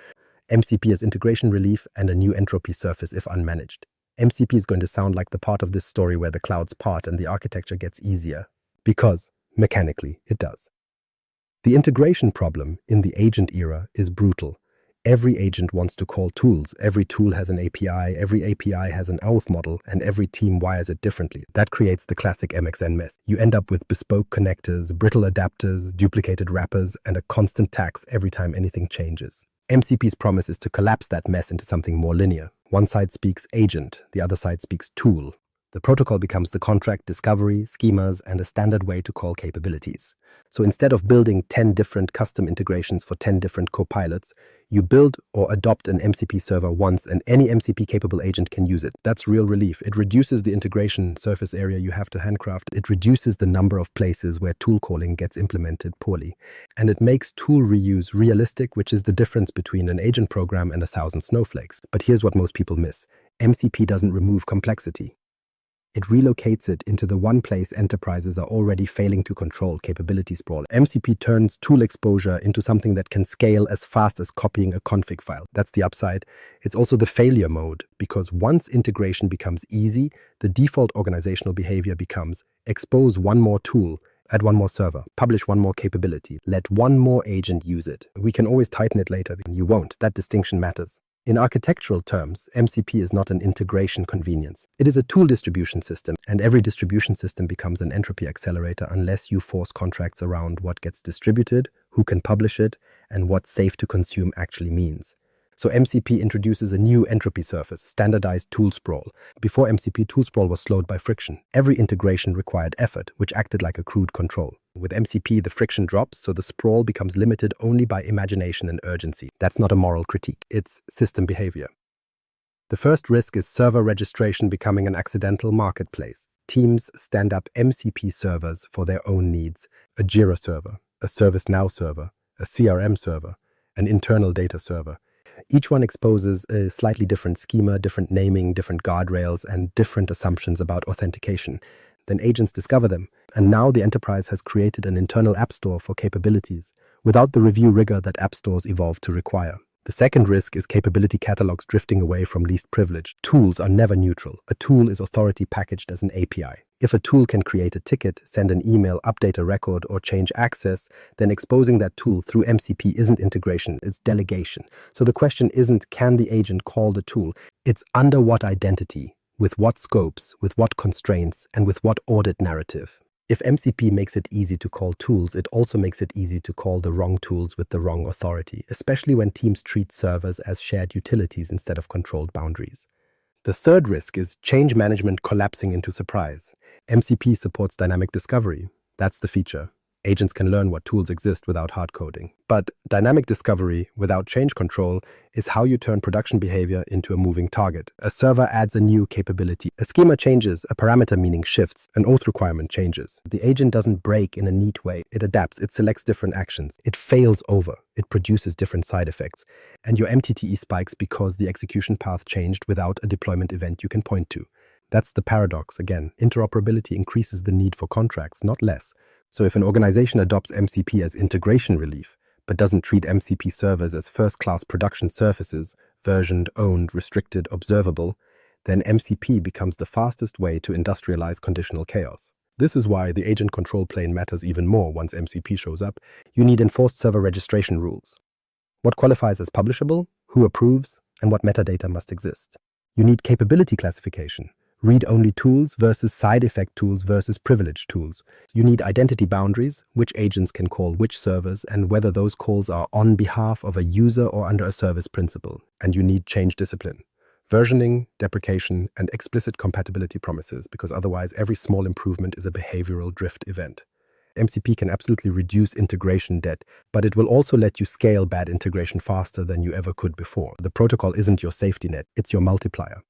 MCP is integration relief and a new entropy surface if unmanaged. MCP is going to sound like the part of this story where the clouds part and the architecture gets easier. Because, mechanically, it does. The integration problem in the agent era is brutal. Every agent wants to call tools, every tool has an API, every API has an auth model, and every team wires it differently. That creates the classic MXN mess. You end up with bespoke connectors, brittle adapters, duplicated wrappers, and a constant tax every time anything changes. MCP's promise is to collapse that mess into something more linear. One side speaks agent, the other side speaks tool. The protocol becomes the contract, discovery, schemas, and a standard way to call capabilities. So instead of building 10 different custom integrations for 10 different copilots, you build or adopt an MCP server once and any MCP-capable agent can use it. That's real relief. It reduces the integration surface area you have to handcraft. It reduces the number of places where tool calling gets implemented poorly. And it makes tool reuse realistic, which is the difference between an agent program and 1,000 snowflakes. But here's what most people miss. MCP doesn't remove complexity. It relocates it into the one place enterprises are already failing to control, capability sprawl. MCP turns tool exposure into something that can scale as fast as copying a config file. That's the upside. It's also the failure mode, because once integration becomes easy, the default organizational behavior becomes expose one more tool, add one more server, publish one more capability, let one more agent use it. We can always tighten it later. You won't. That distinction matters. In architectural terms, MCP is not an integration convenience. It is a tool distribution system, and every distribution system becomes an entropy accelerator unless you force contracts around what gets distributed, who can publish it, and what safe to consume actually means. So MCP introduces a new entropy surface, standardized tool sprawl. Before MCP, tool sprawl was slowed by friction. Every integration required effort, which acted like a crude control. With MCP, the friction drops, so the sprawl becomes limited only by imagination and urgency. That's not a moral critique, it's system behavior. The first risk is server registration becoming an accidental marketplace. Teams stand up MCP servers for their own needs. A Jira server, a ServiceNow server, a CRM server, an internal data server. Each one exposes a slightly different schema, different naming, different guardrails, and different assumptions about authentication. Then agents discover them, and now the enterprise has created an internal app store for capabilities, without the review rigor that app stores evolved to require. The second risk is capability catalogs drifting away from least privilege. Tools are never neutral. A tool is authority packaged as an API. If a tool can create a ticket, send an email, update a record, or change access, then exposing that tool through MCP isn't integration, it's delegation. So the question isn't, can the agent call the tool? It's under what identity, with what scopes, with what constraints, and with what audit narrative. If MCP makes it easy to call tools, it also makes it easy to call the wrong tools with the wrong authority, especially when teams treat servers as shared utilities instead of controlled boundaries. The third risk is change management collapsing into surprise. MCP supports dynamic discovery. That's the feature. Agents can learn what tools exist without hard coding. But dynamic discovery without change control is how you turn production behavior into a moving target. A server adds a new capability. A schema changes, a parameter meaning shifts, an auth requirement changes. The agent doesn't break in a neat way. It adapts, it selects different actions. It fails over. It produces different side effects. And your MTTE spikes because the execution path changed without a deployment event you can point to. That's the paradox again. Interoperability increases the need for contracts, not less. So if an organization adopts MCP as integration relief, but doesn't treat MCP servers as first-class production surfaces, versioned, owned, restricted, observable, then MCP becomes the fastest way to industrialize conditional chaos. This is why the agent control plane matters even more once MCP shows up. You need enforced server registration rules. What qualifies as publishable, who approves, and what metadata must exist. You need capability classification. Read-only tools versus side effect tools versus privileged tools. You need identity boundaries, which agents can call which servers, and whether those calls are on behalf of a user or under a service principal. And you need change discipline. Versioning, deprecation, and explicit compatibility promises, because otherwise every small improvement is a behavioral drift event. MCP can absolutely reduce integration debt, but it will also let you scale bad integration faster than you ever could before. The protocol isn't your safety net, it's your multiplier.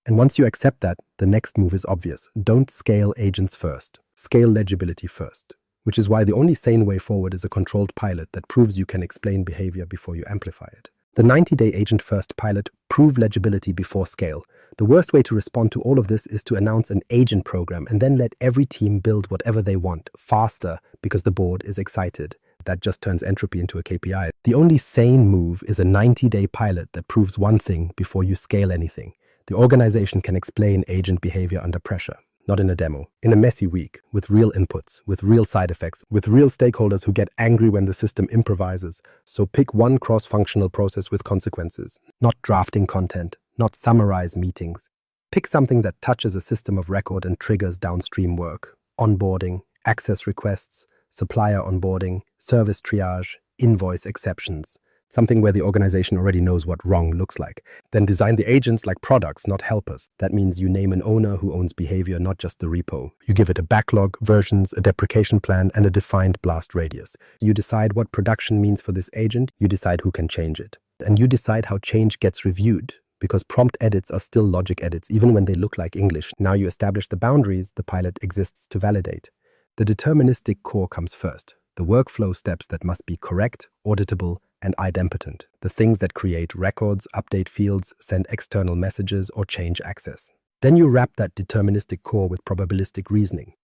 And once you accept that, the next move is obvious. Don't scale agents first. Scale legibility first. Which is why the only sane way forward is a controlled pilot that proves you can explain behavior before you amplify it. The 90-day agent-first pilot, prove legibility before scale. The worst way to respond to all of this is to announce an agent program and then let every team build whatever they want, faster, because the board is excited. That just turns entropy into a KPI. The only sane move is a 90-day pilot that proves one thing before you scale anything. The organization can explain agent behavior under pressure. not in a demo. In a messy week, with real inputs, with real side effects, with real stakeholders who get angry when the system improvises. So pick one cross-functional process with consequences, not drafting content, not summarize meetings. Pick something that touches a system of record and triggers downstream work. Onboarding, access requests, supplier onboarding, service triage, invoice exceptions. Something where the organization already knows what wrong looks like. Then design the agents like products, not helpers. That means you name an owner who owns behavior, not just the repo. You give it a backlog, versions, a deprecation plan, and a defined blast radius. You decide what production means for this agent. You decide who can change it. And you decide how change gets reviewed. Because prompt edits are still logic edits, even when they look like English. Now you establish the boundaries, the pilot exists to validate. The deterministic core comes first. The workflow steps that must be correct, auditable, and idempotent. The things that create records, update fields, send external messages, or change access. Then you wrap that deterministic core with probabilistic reasoning.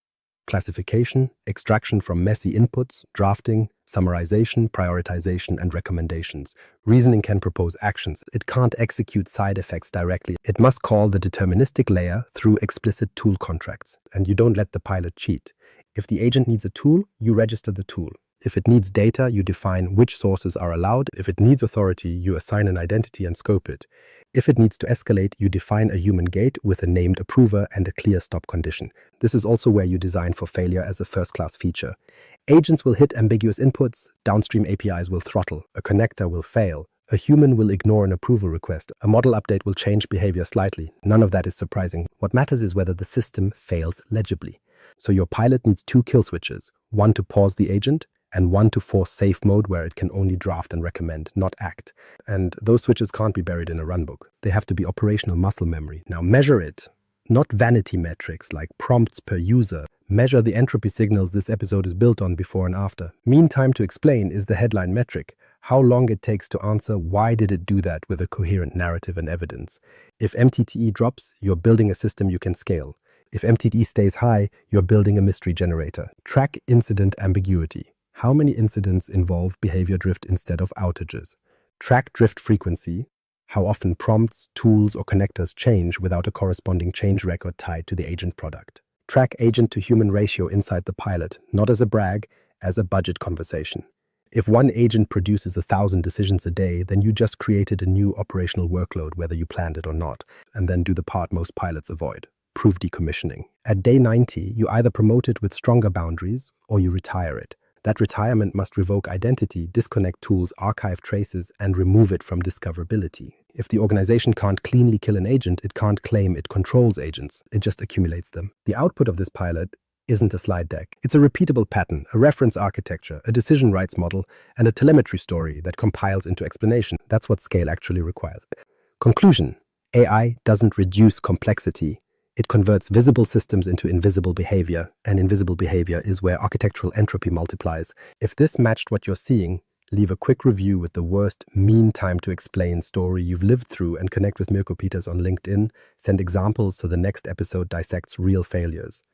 Classification, extraction from messy inputs, drafting, summarization, prioritization, and recommendations. Reasoning can propose actions. It can't execute side effects directly. It must call the deterministic layer through explicit tool contracts. And you don't let the pilot cheat. If the agent needs a tool, you register the tool. If it needs data, you define which sources are allowed. If it needs authority, you assign an identity and scope it. If it needs to escalate, you define a human gate with a named approver and a clear stop condition. This is also where you design for failure as a first-class feature. Agents will hit ambiguous inputs, downstream APIs will throttle, a connector will fail, a human will ignore an approval request, a model update will change behavior slightly. None of that is surprising. What matters is whether the system fails legibly. So your pilot needs two kill switches, one to pause the agent, and one to force safe mode where it can only draft and recommend, not act. And those switches can't be buried in a runbook. They have to be operational muscle memory. Now measure it. Not vanity metrics like prompts per user. Measure the entropy signals this episode is built on before and after. Mean time to explain is the headline metric. How long it takes to answer why did it do that with a coherent narrative and evidence. If MTTE drops, you're building a system you can scale. If MTTE stays high, you're building a mystery generator. Track incident ambiguity. How many incidents involve behavior drift instead of outages? Track drift frequency. How often prompts, tools, or connectors change without a corresponding change record tied to the agent product. Track agent-to-human ratio inside the pilot, not as a brag, as a budget conversation. If one agent produces 1,000 decisions a day, then you just created a new operational workload, whether you planned it or not, and then do the part most pilots avoid. Prove decommissioning. At day 90, you either promote it with stronger boundaries or you retire it. That retirement must revoke identity, disconnect tools, archive traces, and remove it from discoverability. If the organization can't cleanly kill an agent, it can't claim it controls agents. It just accumulates them. The output of this pilot isn't a slide deck. It's a repeatable pattern, a reference architecture, a decision rights model, and a telemetry story that compiles into explanation. That's what scale actually requires. Conclusion: AI doesn't reduce complexity. It converts visible systems into invisible behavior, and invisible behavior is where architectural entropy multiplies. If this matched what you're seeing, leave a quick review with the worst mean time to explain story you've lived through and connect with Mirko Peters on LinkedIn. Send examples so the next episode dissects real failures.